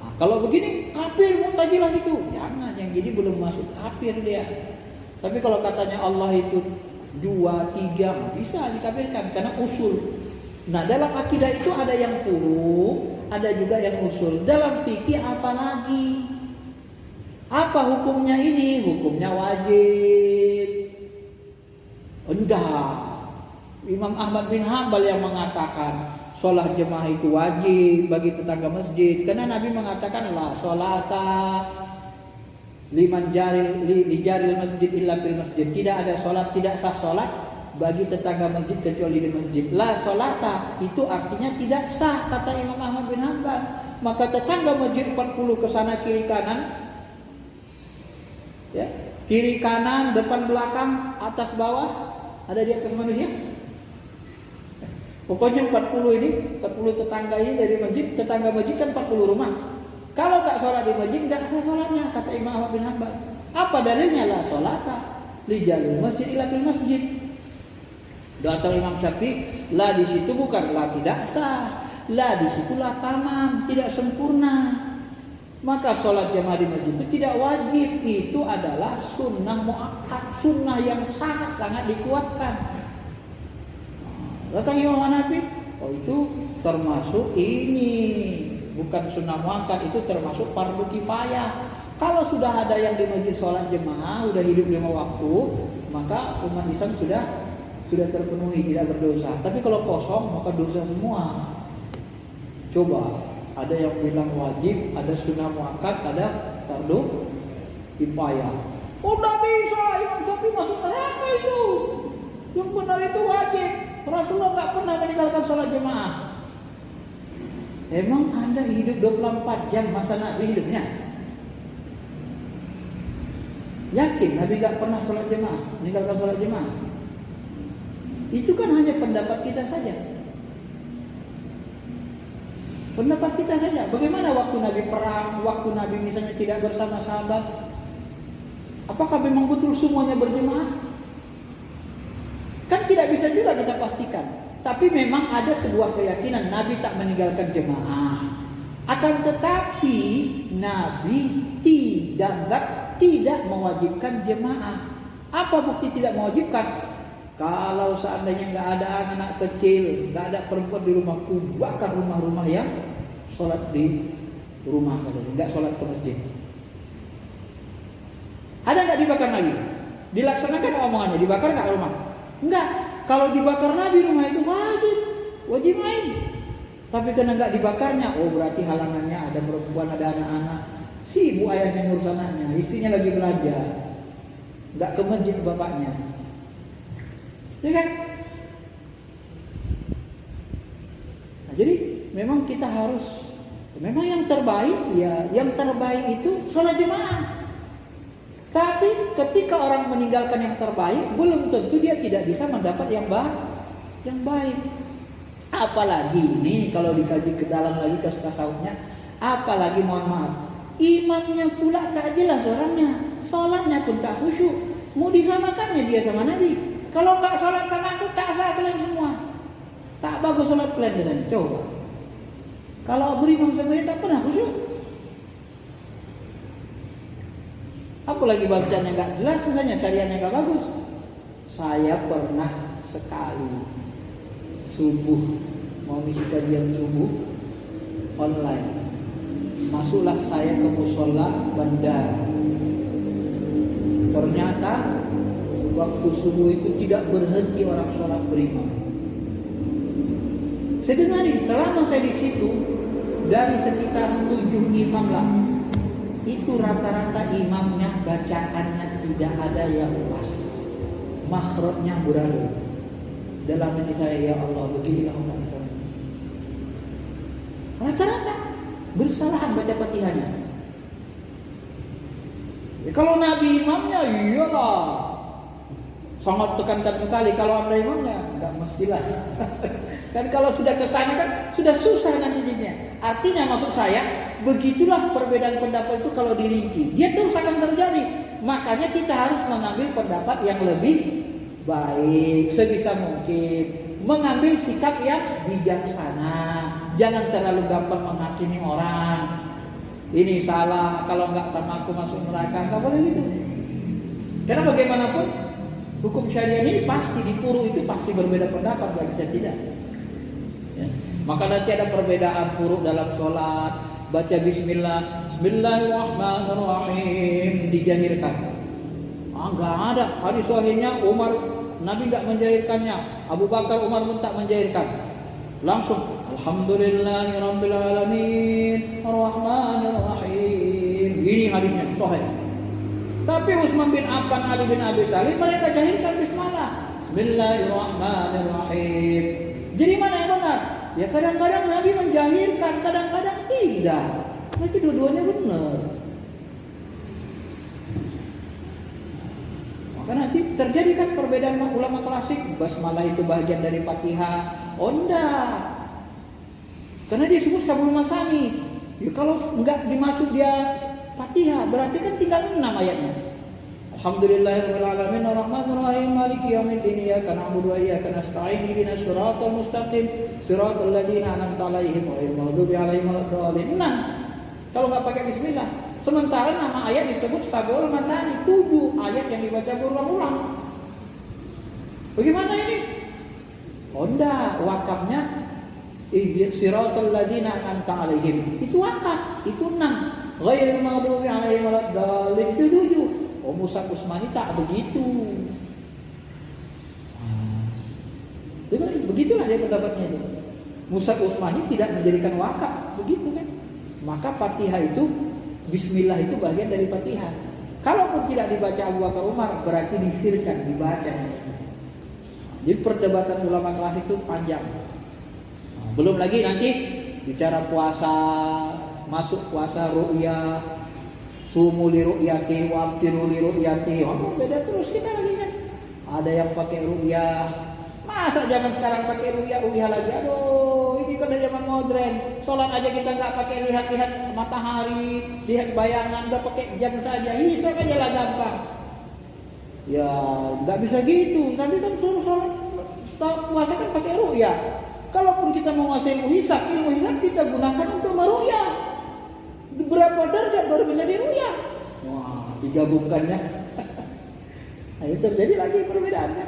Nah, kalau begini kafir Mu'tazilah itu, jangan, yang jadi belum masuk kafir dia. Tapi kalau katanya Allah itu 2, 3, bisa dikafirkan karena usul. Nah, dalam akidah itu ada yang furu', ada juga yang usul. Dalam fikih apa lagi? Apa hukumnya ini? Hukumnya wajib. Enggak. Imam Ahmad bin Hanbal yang mengatakan sholat jemaah itu wajib bagi tetangga masjid. Karena Nabi mengatakan la sholata liman jaril masjid illa fil masjid. Tidak ada sholat, tidak sah sholat bagi tetangga masjid kecuali di masjid. La sholata itu artinya tidak sah, kata Imam Ahmad bin Hanbal. Maka tetangga masjid 40 ke sana kiri kanan, ya, kiri kanan, depan belakang, atas bawah, ada di atas manusia. Pokoknya 40 ini, 40 tetangga ini dari masjid, tetangga masjid kan 40 rumah. Kalau tak sholat di masjid, tidak sah sholatnya, kata Imam Ahmad bin Hanbal. Apa dalilnya? La sholata li jalil masjid ila fil masjid. Doa Imam Syafi'i, la di situ bukan la tidak sah, la di situ la tamam, tidak sempurna. Maka sholat jamaah di masjid itu tidak wajib, itu adalah sunnah muakkad, sunnah yang sangat-sangat dikuatkan. Datang Imam Hanafi, oh itu termasuk ini, bukan sunnah muakkad, itu termasuk fardu kifayah. Kalau sudah ada yang di masjid sholat jemaah, sudah hidup 5 waktu, maka umat Islam sudah terpenuhi, tidak berdosa. Tapi kalau kosong, maka dosa semua. Coba, ada yang bilang wajib, ada sunnah muakkad, ada fardu kifayah. Oh, tidak bisa, Imam Syafi'i masuk neraka itu. Yang benar itu wajib. Rasulullah nggak pernah meninggalkan sholat jemaah. Emang Anda hidup 24 jam masa Nabi hidupnya? Yakin Nabi nggak pernah sholat jemaah, meninggalkan sholat jemaah? Itu kan hanya pendapat kita saja. Pendapat kita saja. Bagaimana waktu Nabi perang, waktu Nabi misalnya tidak bersama sahabat? Apakah memang betul semuanya berjemaah? Kan tidak bisa juga kita pastikan. Tapi memang ada sebuah keyakinan Nabi tak meninggalkan jemaah. Akan tetapi Nabi tidak mewajibkan jemaah. Apa bukti tidak mewajibkan? Kalau seandainya nggak ada anak kecil, nggak ada perempuan di rumahku, bakar rumah-rumah yang sholat di rumah, nggak sholat ke masjid. Ada nggak dibakar Nabi? Dilaksanakan omongannya, dibakar nggak rumah? Enggak. Kalau dibakar Nabi rumah itu wajib main. Tapi karena enggak dibakarnya, oh berarti halangannya ada perempuan, ada anak-anak. Sibuk ayahnya ngurus anaknya, istrinya lagi belanja. Enggak ke masjid bapaknya. Ya kan? Nah, jadi memang kita harus, memang yang terbaik itu sholat jemaah. Tapi ketika orang meninggalkan yang terbaik, belum tentu dia tidak bisa mendapat yang baik. Apalagi ini kalau dikaji ke dalam lagi ke tasawufnya, apalagi mohon maaf, imamnya pula tak jelas orangnya, sholatnya pun tak khusyuk. Mau disamakannya dia sama Nabi? Kalau nggak sholat sama aku, tak sah kalian semua. Tak bagus sholat kalian dengan coba. Kalau berimam sama dia tak pernah khusyuk. Apalagi bacaannya nggak jelas, misalnya syariatnya nggak bagus. Saya pernah sekali subuh mau ngisi kajian subuh online, masuklah saya ke musola bandar. Ternyata waktu subuh itu tidak berhenti orang sholat berimam. Saya dengarin selama saya di situ dari sekitar 7 imam lah. Itu rata-rata imamnya bacaannya tidak ada yang pas, makhrajnya berlalu. Dalam hati saya, ya Allah, beginilah umat Islam. Rata-rata bersalahan baca Fatihahnya. Ya, kalau Nabi imamnya, iyalah, sangat tekankan sekali. Kalau Anda imamnya, enggak mestilah. Dan kalau sudah ke sana kan sudah susah nanti jadinya. Artinya maksud saya, begitulah perbedaan pendapat itu kalau dirinci. Dia terus akan terjadi. Makanya kita harus mengambil pendapat yang lebih baik sebisa mungkin, mengambil sikap yang bijaksana. Jangan terlalu gampang menghakimi orang. Ini salah, kalau nggak sama aku masuk neraka, nggak boleh gitu. Karena bagaimanapun hukum syariah ini pasti di Puru itu pasti berbeda pendapat, bagi saya tidak. Ya. Maka nanti ada perbedaan Puru dalam sholat, baca Bismillah, Bismillahirrahmanirrahim dijahirkan. Nggak ada hadis sahihnya Umar, Nabi nggak menjahirkannya, Abu Bakar, Umar pun tak menjahirkan. Langsung Alhamdulillahirabbil alamin arrahmanirrahim. Ini hadisnya sahih. Tapi Utsman bin Affan, Ali bin Abi Thalib mereka jahilkan bismillah. Bismillahirrahmanirrahim. Jadi mana yang benar? Ya kadang-kadang Nabi menjahirkan, kadang-kadang tidak. Tapi dua-duanya benar. Maka nanti terjadi kan perbedaan ulama klasik. Basmalah itu bagian dari Fatihah. Oh enggak. Karena dia sebut sabul masani. Ya kalau enggak dimasuk dia Fatihah, berarti kan tinggal 6 ayatnya. Alhamdulillahirabbil alamin arrahmanirrahim maliki yaumiddin iyyaka na'budu wa iyyaka nasta'in ihdinas siratal mustaqim siratal ladzina an'amta 'alaihim ghairil maghdubi 'alaihim waladdallin. Kalau enggak pakai bismillah. Sementara nama ayat disebut sabul masani, 7 ayat yang dibaca berulang-ulang. Bagaimana ini? Oh enggak, wakafnya ihdinas siratal ladzina an'amta 'alaihim. Itu wakaf, itu 6. Ghairil maghdubi 'alaihim waladdallin itu 7. Oh Mushaf Utsmani tak begitu. Begitulah dia pendapatnya itu. Mushaf Utsmani tidak menjadikan wakaf, begitu kan? Maka Fatihah itu bismillah itu bagian dari Fatihah. Kalaupun tidak dibaca Abu Bakar Umar berarti disirkan, dibaca. Jadi perdebatan ulama kelas itu panjang. Belum lagi nanti bicara puasa, masuk puasa ru'yah, sumu li ru'yati wa abtiru li ru'yati. Beda terus kita lagi kan. Ada yang pakai ru'yah. Masa zaman sekarang pakai ru'yah lagi? Aduh, ini kan zaman modern. Sholat aja kita nggak pakai lihat-lihat matahari, lihat bayangan, udah pakai jam saja. Hisab aja lah gampang. Ya nggak bisa gitu. Tapi kan suruh sholat puasa kan pakai ru'yah. Kalaupun kita mau menguasai ilmu hisab kita gunakan untuk meru'yah. Berapa derajat baru bisa diruyah? Wah, digabungkannya. Nah, itu terjadi lagi perbedaannya.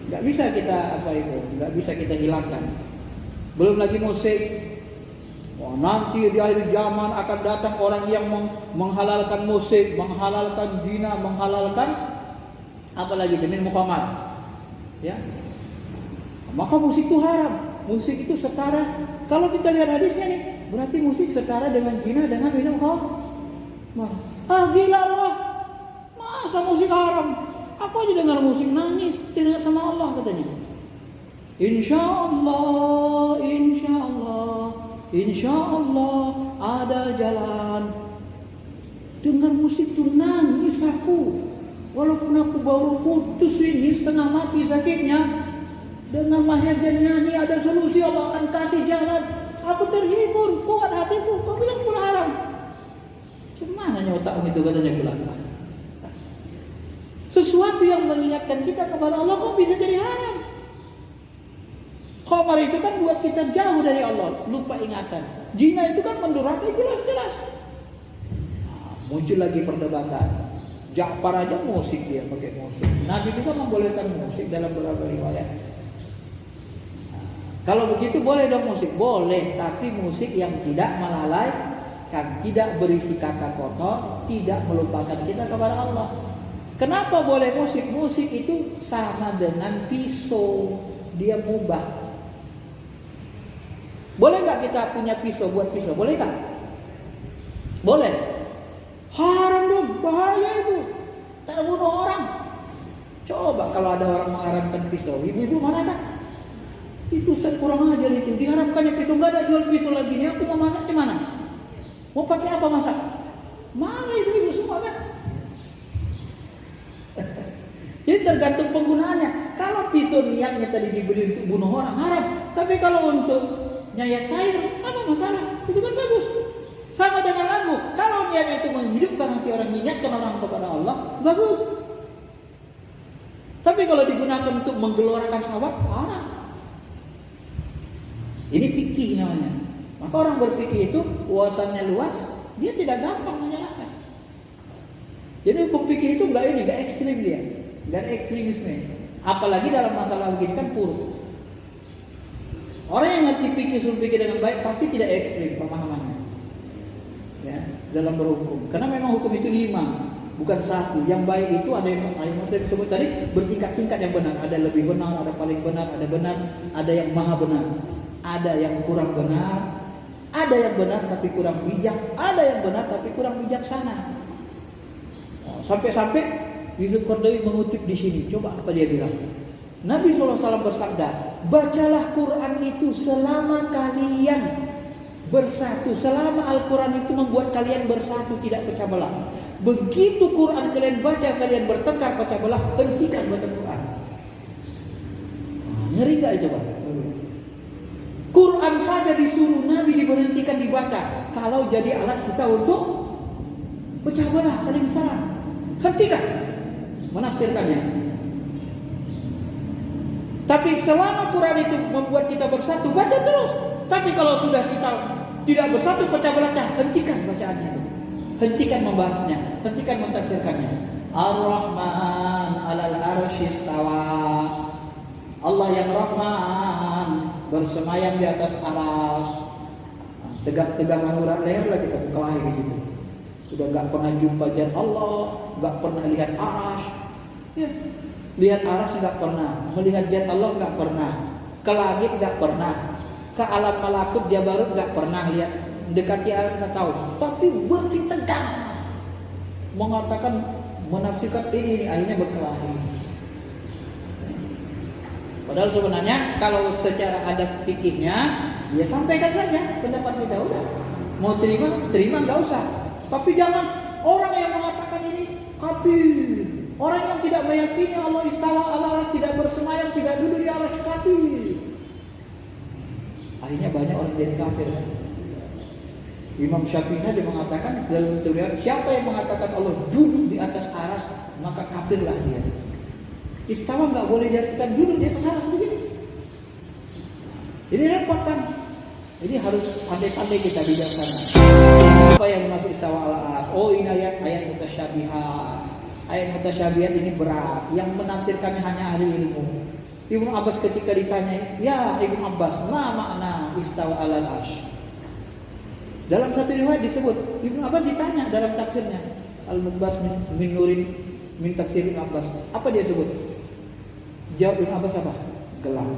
Gak bisa kita gak bisa kita hilangkan. Belum lagi musik. Wah, nanti di akhir zaman akan datang orang yang menghalalkan musik, menghalalkan zina, menghalalkan apalagi jenis mukhamar. Ya. Maka musik itu haram. Musik itu setara. Kalau kita lihat hadisnya nih, berarti musik setara dengan zina, dengan minum khamar. Gila loh. Masa musik haram? Aku aja dengar musik nangis, tidak sama Allah katanya. Insyaallah ada jalan. Dengar musik tuh nangis aku. Walaupun aku baru putus ini setengah mati sakitnya. Dengan mahir dan nyanyi ada solusi, Allah akan kasih jalan. Aku terhibur, kuat hatiku. Kau bilang pula haram. Cuma hanya otakmu itu katanya pula. Sesuatu yang mengingatkan kita kepada Allah kok bisa jadi haram. Khamar itu kan buat kita jauh dari Allah, lupa ingatan. Zina itu kan mendurhakai jelas-jelas. Muncul lagi perdebatan. Ja'far aja musik dia pakai musik. Nabi juga membolehkan musik dalam beberapa riwayat. Kalau begitu boleh dong musik? Boleh, tapi musik yang tidak melalaikan, tidak berisi kata kotor, tidak melupakan kita kepada Allah. Kenapa boleh musik? Musik itu sama dengan pisau, dia mubah. Boleh nggak kita punya pisau buat pisau? Boleh nggak? Boleh. Haram dong, bahaya itu. Tak bunuh orang. Coba kalau ada orang mengharamkan pisau, ibu-ibu mana kan? Itu Ustaz kurang ajar itu. Diharapkannya pisau, nggak ada jual pisau lagi. Ini aku mau masak di mana? Mau pakai apa masak? Mana ibu-ibu semua kan? Jadi tergantung penggunaannya. Kalau pisau niatnya tadi dibeli untuk bunuh orang, haram. Tapi kalau untuk nyayat sayur, apa masalah? Itu kan bagus. Sama dengan lagu. Kalau pengertiannya itu menghidupkan hati orang, mengingatkan orang kepada Allah, bagus. Tapi kalau digunakan untuk menggelorakan sahabat, haram. Ini fikih namanya. Maka orang berfikih itu wawasannya luas, dia tidak gampang menyalahkan. Jadi hukum fikih itu enggak ekstrim dia, enggak ada ekstremisme. Apalagi dalam masalah begini kan puruk. Orang yang ngerti fikih usul fikih dengan baik pasti tidak ekstrim pemahamannya. Ya, dalam berhukum. Karena memang hukum itu 5, bukan 1. Yang baik itu ada yang saya sebut tadi bertingkat-tingkat yang benar. Ada lebih benar, ada paling benar, ada yang maha benar. Ada yang kurang benar, ada yang benar tapi kurang bijak, ada yang benar tapi kurang bijaksana. Sampai-sampai Yusuf Qaradawi mengutip di sini. Coba apa dia bilang? Nabi SAW bersabda, bacalah Quran itu selama kalian bersatu. Selama Al-Quran itu membuat kalian bersatu, tidak pecah belah. Begitu Quran kalian baca, kalian bertengkar, pecah belah, hentikan baca Quran. Ngeri gak itu Pak? Quran saja disuruh Nabi diberhentikan dibaca. Kalau jadi alat kita untuk pecah belah, saling serang, hentikan menafsirkannya. Tapi selama Quran itu membuat kita bersatu, baca terus. Tapi kalau sudah kita tidak bersatu, pecah belah, hentikan bacaannya itu. Hentikan membahasnya, hentikan mentafsirkannya. Ar-Rahman 'alal 'arsy istawa. Allah yang Rahman bersemayam di atas aras. Tegak-tegangan urat leher lah kita kelahi di situ. Sudah enggak pernah jumpa zat Allah, enggak pernah lihat aras. Ya. Lihat aras enggak pernah, melihat zat Allah enggak pernah, ke langit enggak pernah, ke alam malakut jabarut enggak pernah lihat, mendekati aras enggak tahu. Tapi bersih tegang mengatakan, menafsirkan ini akhirnya berkelahi. Padahal sebenarnya kalau secara adab fikihnya, ya sampaikan saja pendapat kita, udah. Mau terima enggak usah. Tapi jangan orang yang mengatakan ini kafir. Orang yang tidak meyakini Allah istawa ala arsy, tidak bersemayam, tidak duduk di arsy, kafir. Akhirnya banyak orang jadi kafir. Imam Syafi'i saja mengatakan dalam riwayat, siapa yang mengatakan Allah duduk di atas arsy, maka kafirlah dia. Istawa enggak boleh diartikan duduk di atas arsy begini. Ini repot kan? Jadi harus pandai-pandai kita bijaksana. Apa yang dimaksud istawa ala arsy? Oh, ini ayat mutasyabihat. Ayat mutasyabihat ini berat. Yang menafsirkannya hanya ahli ilmu. Ibnu Abbas ketika ditanya, ya Ibnu Abbas, ma makna istawa ala arsy? Dalam satu riwayat disebut, Ibnu Abbas ditanya dalam tafsirnya, Al-Muqbas min Nurin min tafsir Ibnu Abbas. Apa dia sebut? Jawab Ibnu Abbas apa? Gelap.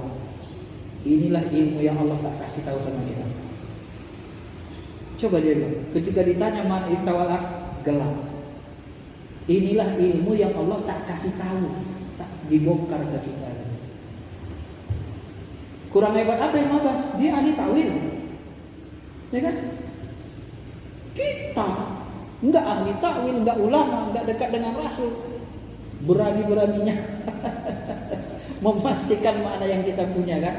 Inilah ilmu yang Allah tak kasih tahu sama kita. Coba dia bilang, ketika ditanya mana istawa ala arsy, gelap. Inilah ilmu yang Allah tak kasih tahu, tak dibongkar ke kita. Kurang hebat apa yang Abbas? Dia ahli takwil, ya kan? Kita enggak ahli takwil, enggak ulama, enggak dekat dengan Rasul, berani-beraninya memastikan makna yang kita punya kan,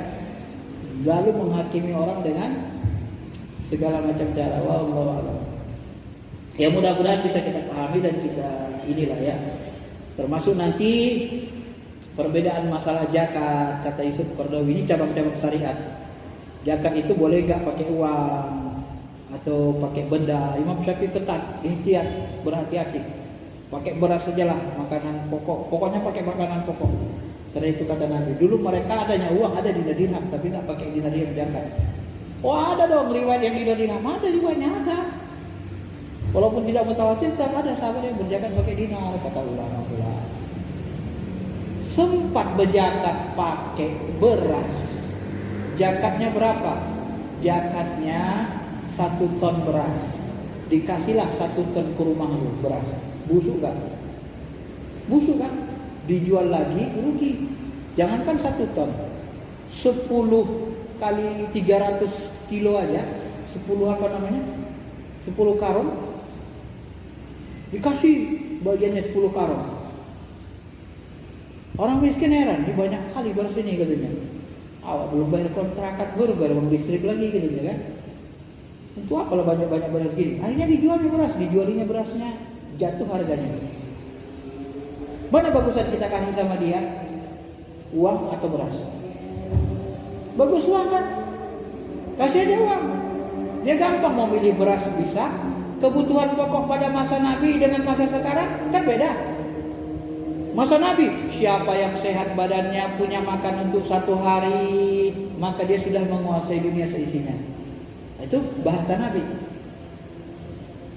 lalu menghakimi orang dengan segala macam cara. Wallahu a'lam. Ya mudah-mudahan bisa kita pahami dan kita inilah ya. Termasuk nanti perbedaan masalah zakat, kata Yusuf Qaradawi, ini cabang-cabang syariat. Zakat itu boleh enggak pakai uang atau pakai benda. Imam Syafi'i ketat, ihtiyat, berhati-hati. Pakai beras sajalah, makanan pokok. Pokoknya pakai makanan pokok. Karena itu kata Nabi. Dulu mereka adanya uang ada di dirham, tapi enggak pakai di dirham zakat. Oh ada dong riwayat yang di dirham, ada riwayatnya ada. Walaupun tidak mutawatir, tetap ada sahabat yang berzakat pakai dinar, kata ulama-ulama. Sempat berzakat pakai beras. Zakatnya berapa? Zakatnya 1 ton beras. Dikasihlah 1 ton ke rumah lu beras. Busuk kan? Busuk kan? Dijual lagi rugi. Jangankan 1 ton, 10 kali 300 kilo aja, 10 apa namanya? 10 karung. Dikasih bagiannya 10 karung. Orang miskin heran, ini banyak kali beras ini katanya. Awak belum bayar kontrakan, baru bayar listrik lagi katanya kan. Untuk apa kalau banyak-banyak beras gini? Akhirnya dijualinya berasnya jatuh harganya. Mana bagusan kita kasih sama dia? Uang atau beras? Bagus uang kan? Kasih aja uang. Dia gampang mau milih beras bisa. Kebutuhan pokok pada masa Nabi dengan masa sekarang kan beda. Masa Nabi, siapa yang sehat badannya, punya makan untuk 1 hari, maka dia sudah menguasai dunia seisinya. Itu bahasa Nabi.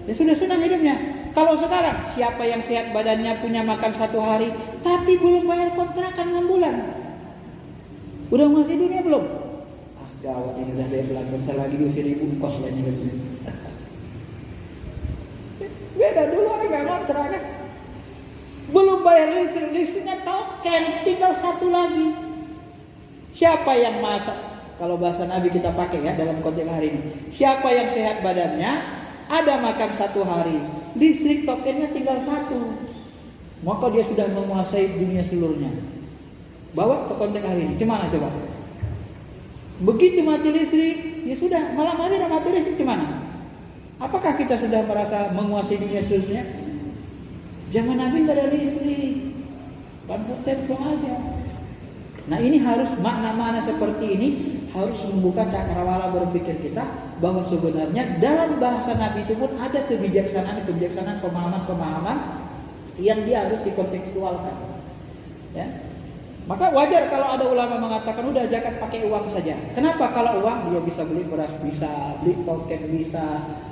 Dia sudah senang hidupnya. Kalau sekarang, siapa yang sehat badannya, punya makan 1 hari, tapi belum bayar kontrakan 6 bulan. Udah menguasai dunia belum? Ah gawat, ini udah bayar belakang, bentar lagi diusir ibu kos lainnya. Beda dulu orang gak ngontrak kan. Belum bayar listriknya token, tinggal 1 lagi. Siapa yang masak? Kalau bahasa Nabi kita pakai ya dalam konteks hari ini. Siapa yang sehat badannya, ada makan 1 hari, listrik tokennya tinggal 1, maka dia sudah menguasai dunia seluruhnya. Bawa ke konteks hari ini, gimana coba? Begitu mati listrik, ya sudah, malam hari udah mati listrik, gimana? Apakah kita sudah merasa menguasai dunia seluruhnya? Zaman Nabi nggak ada listrik, lampu tempel aja. Nah ini harus makna-makna seperti ini harus membuka cakrawala berpikir kita bahwa sebenarnya dalam bahasa Nabi itu pun ada kebijaksanaan, pemahaman-pemahaman yang dia harus dikontekstualkan. Ya. Maka wajar kalau ada ulama mengatakan udah zakat pakai uang saja. Kenapa? Kalau uang dia bisa beli beras, bisa beli token, bisa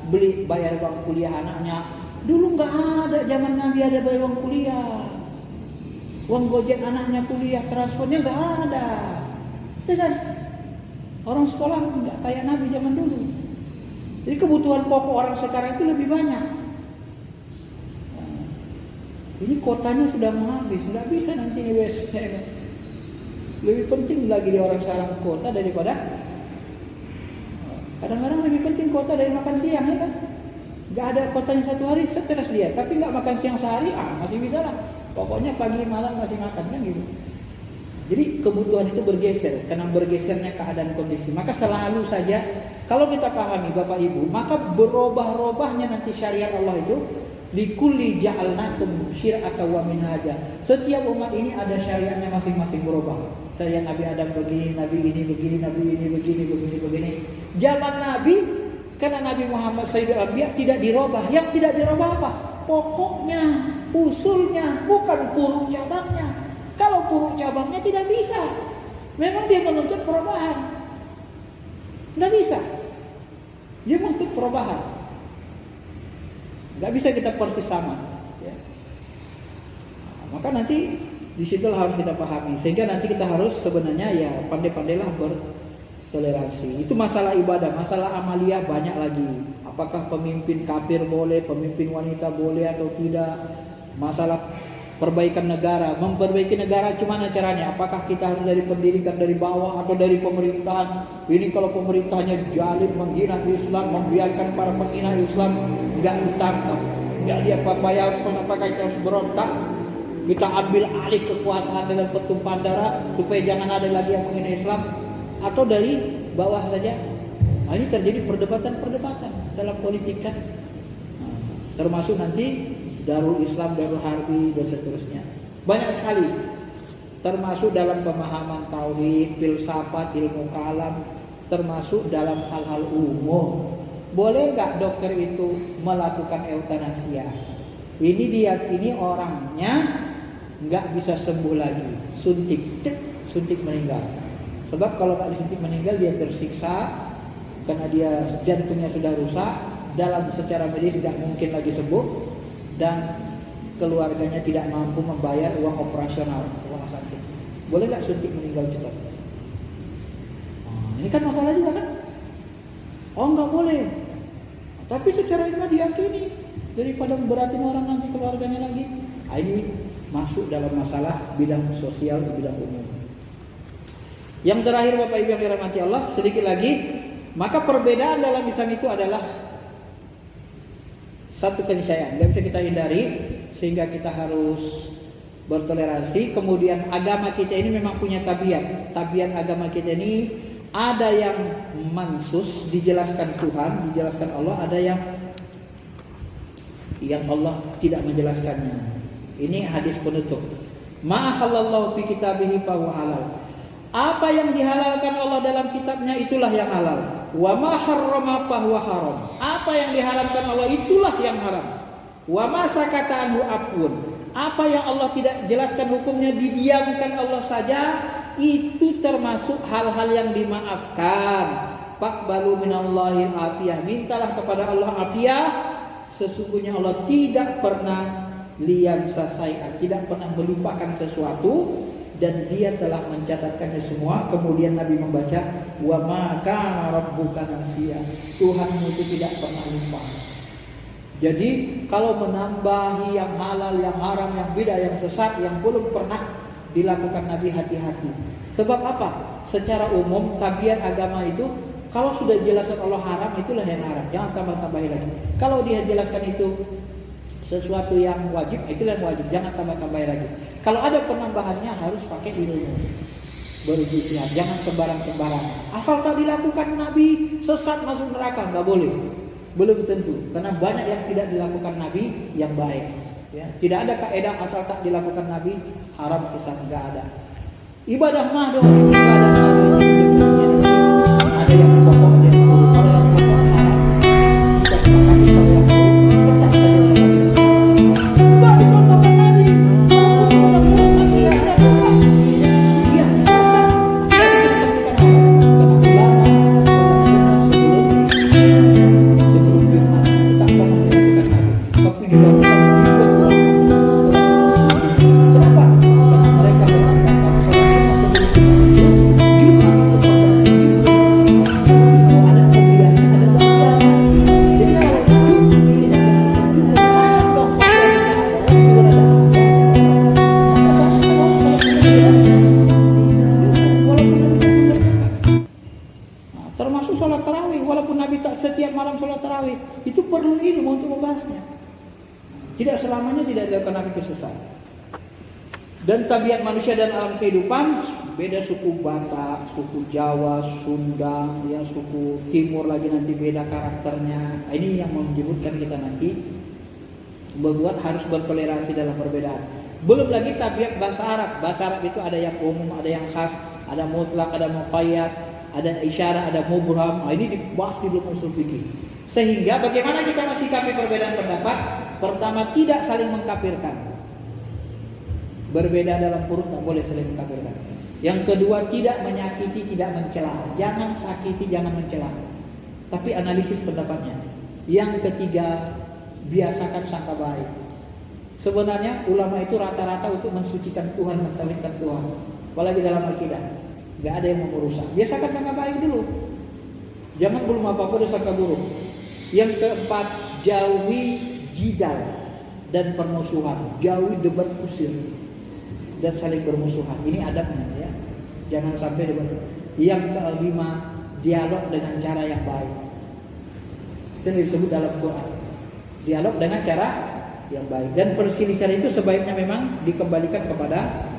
beli bayar uang kuliah anaknya. Dulu nggak ada, zaman Nabi ada bayar uang kuliah. Uang gojek anaknya kuliah, transportnya nggak ada. Ya kan? Orang sekolah nggak kayak Nabi zaman dulu. Jadi kebutuhan pokok orang sekarang itu lebih banyak. Ini kotanya sudah mau habis, nggak bisa nanti ini WC. Lebih penting lagi di orang sekarang kota daripada kadang-kadang lebih penting kota dari makan siang ya kan? Nggak ada kotanya 1 hari stres dia, tapi nggak makan siang sehari, masih bisa lah. Pokoknya pagi malam masih makan kan gitu. Jadi kebutuhan itu bergeser, karena bergesernya keadaan kondisi. Maka selalu saja kalau kita pahami Bapak Ibu, maka berubah-ubahnya nanti syariat Allah itu likulli ja'alnakum syir'atan wa minhaja. Setiap umat ini ada syariatnya masing-masing berubah. Syariat Nabi Adam begini, Nabi ini begini, Nabi ini begini. Zaman Nabi, karena Nabi Muhammad Sayyidul Anbiya tidak dirubah. Yang tidak dirubah apa? Pokoknya, usulnya, bukan puru cabangnya. Kalau puru cabangnya tidak bisa. Memang dia menuntut perubahan. Nggak bisa. Dia menuntut perubahan. Nggak bisa kita persis sama. Ya. Maka nanti di situ harus kita pahami. Sehingga nanti kita harus sebenarnya ya pandai-pandailah bertoleransi. Itu masalah ibadah, masalah amalia banyak lagi. Apakah pemimpin kafir boleh, pemimpin wanita boleh atau tidak? Masalah perbaikan negara, memperbaiki negara gimana caranya? Apakah kita harus dari pendidikan dari bawah atau dari pemerintahan? Ini kalau pemerintahnya jalim menghina Islam, membiarkan para penghina Islam nggak ditangkap, nggak dia bayar, apakah kita harus berontak? Kita ambil alih kekuasaan dengan pertumpahan darah supaya jangan ada lagi yang menghina Islam, atau dari bawah saja? Nah, ini terjadi perdebatan dalam politik kan, termasuk nanti Darul Islam, Darul Harbi dan seterusnya. Banyak sekali. Termasuk dalam pemahaman tauhid, filsafat, ilmu kalam, termasuk dalam hal-hal umum. Boleh nggak dokter itu melakukan eutanasia? Ini diyakini orangnya nggak bisa sembuh lagi. Suntik meninggal. Sebab kalau nggak disuntik meninggal dia tersiksa karena dia jantungnya sudah rusak. Dalam secara medis tidak mungkin lagi sembuh. Dan keluarganya tidak mampu membayar uang operasional rumah sakit. Boleh nggak suntik meninggal cepat? Ini kan masalah juga kan? Oh nggak boleh. Tapi secara ilmiah diyakini daripada memberatin orang nanti keluarganya lagi. Ini masuk dalam masalah bidang sosial dan bidang umum. Yang terakhir Bapak Ibu yang dirahmati Allah, sedikit lagi, maka perbedaan dalam Islam itu adalah satu keniscayaan, tidak bisa kita hindari, sehingga kita harus bertoleransi. Kemudian agama kita ini memang punya tabiat. Tabiat agama kita ini Ada yang mansus, dijelaskan Tuhan, dijelaskan Allah, ada yang Allah tidak menjelaskannya. Ini hadis penutup. Ma halallahu fi kitabihi fa huwa halal. Apa yang dihalalkan Allah dalam kitabnya itulah yang halal. Wa ma harrama fa huwa haram. Apa yang diharamkan Allah itulah yang haram. Wa ma sakata anhu afun. Apa yang Allah tidak jelaskan hukumnya, didiamkan Allah saja, itu termasuk hal-hal yang dimaafkan. Faqbalu minallahi afiyah. Mintalah kepada Allah afiyah. Sesungguhnya Allah tidak pernah liam sasai'an, tidak pernah melupakan sesuatu, dan Dia telah mencatatkannya semua. Kemudian Nabi membaca, wa ma kana rabbuka nasiya. Tuhanmu itu tidak pernah lupa. Jadi kalau menambahi yang halal, yang haram, yang bidah, yang sesat, yang belum pernah dilakukan Nabi, hati-hati. Sebab apa? Secara umum tabiat agama itu, kalau sudah jelaskan Allah haram, itulah yang haram. Jangan tambah-tambahin lagi. Kalau Dia jelaskan itu sesuatu yang wajib, itulah yang wajib. Jangan tambah-tambahin lagi. Kalau ada penambahannya harus pakai ilmu, berujudnya. Jangan sembarang-sembarang. Asal tak dilakukan Nabi, sesat masuk neraka, nggak boleh. Belum tentu. Karena banyak yang tidak dilakukan Nabi yang baik. Ya. Tidak ada kaidah asal tak dilakukan Nabi haram, sesat, nggak ada. Ibadah mah dong, ibadah mah dong. Ada yang pokok, ada yang buruk. Kalau yang pokok haram, kita sepakati. Kalau yang buruk, tetap saja nggak dicontohkan Nabi. Termasuk sholat tarawih, walaupun Nabi tak setiap malam sholat tarawih, itu perlu ilmu untuk membahasnya. Tidak selamanya tidak dilakukan Nabi itu sesat. Dan tabiat manusia dan alam kehidupan beda, suku Batak, suku Jawa, Sunda, ya suku Timur lagi nanti beda karakternya. Ini yang menyebutkan kita nanti membuat harus bertoleransi dalam perbedaan. Belum lagi tabiat bahasa Arab. Bahasa Arab itu ada yang umum, ada yang khas, ada mutlak, ada muqayyad, ada isyarat, ada mubham. Ini dibahas di dalam usul fikih. Sehingga bagaimana kita mensikapi perbedaan pendapat? Pertama, tidak saling mengkafirkan. Berbeda dalam furu' tak boleh saling mengkafirkan. Yang kedua, tidak menyakiti, tidak mencela. Jangan sakiti, jangan mencela. Tapi analisis pendapatnya. Yang ketiga, biasakan sangka baik. Sebenarnya ulama itu rata-rata untuk mensucikan Tuhan, mentauhidkan Tuhan. Apalagi dalam akidah, nggak ada yang mau merusak. Biasakan sangka baik dulu. Jangan belum apa-apa udah sangka buruk. Yang keempat, jauhi jidal dan permusuhan. Jauhi debat kusir dan saling bermusuhan. Ini adabnya ya. Jangan sampai debat. Yang kelima, dialog dengan cara yang baik. Itu yang disebut dalam Quran. Dialog dengan cara yang baik. Dan perselisihan itu sebaiknya memang dikembalikan kepada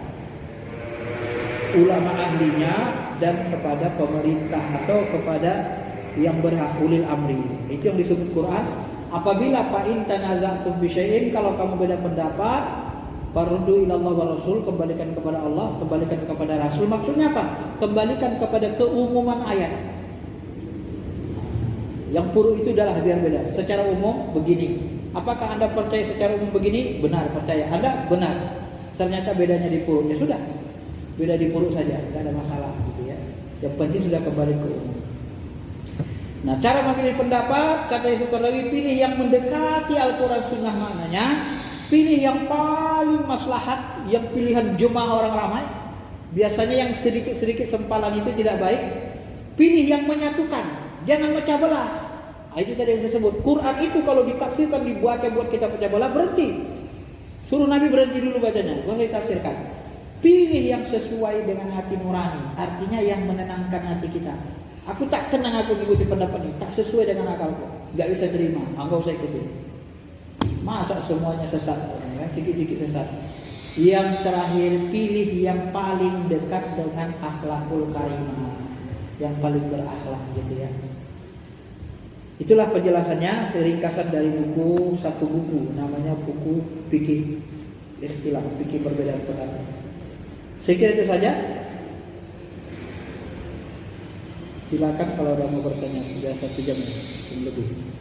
ulama ahlinya dan kepada pemerintah atau kepada yang berhak, ulil amri. Itu yang disebut Quran. Apabila fa'in tanaza'tum bi syai'in, kalau kamu beda pendapat, faruddu ila Allah wa Rasul, kembalikan kepada Allah, kembalikan kepada Rasul. Maksudnya apa? Kembalikan kepada keumuman ayat. Yang furu' itu adalah biar beda. Secara umum begini. Apakah Anda percaya secara umum begini? Benar, percaya. Anda benar. Ternyata bedanya di furu'. Ya sudah. Beda di furu' saja, tidak ada masalah gitu ya. Yang penting sudah kembali ke umum. Nah, cara memilih pendapat, kata Yusuf Qaradawi, pilih yang mendekati Al-Quran Sunnah maknanya. Pilih yang paling maslahat, yang pilihan jemaah orang ramai. Biasanya yang sedikit-sedikit sempalan itu tidak baik. Pilih yang menyatukan, jangan pecah belah. Itu tadi yang saya sebut. Quran itu kalau ditafsirkan, dibaca buat kita pecah belah, berhenti. Suruh Nabi berhenti dulu bacanya, gak usah ditafsirkan. Pilih yang sesuai dengan hati nurani, artinya yang menenangkan hati kita. Aku tak tenang aku ikuti pendapat ini, tak sesuai dengan akalku, gak bisa terima, enggak usah ikuti. Masa semuanya sesat, ya? Sikit-sikit sesat. Yang terakhir, pilih yang paling dekat dengan akhlakul karimah. yang paling berakhlak gitu ya. Itulah penjelasannya seringkasan dari satu buku namanya buku Fikih Ikhtilaf, Fikih Perbedaan Pendapat. Saya kira itu saja. Silakan kalau ada mau bertanya, sudah 1 jam lebih.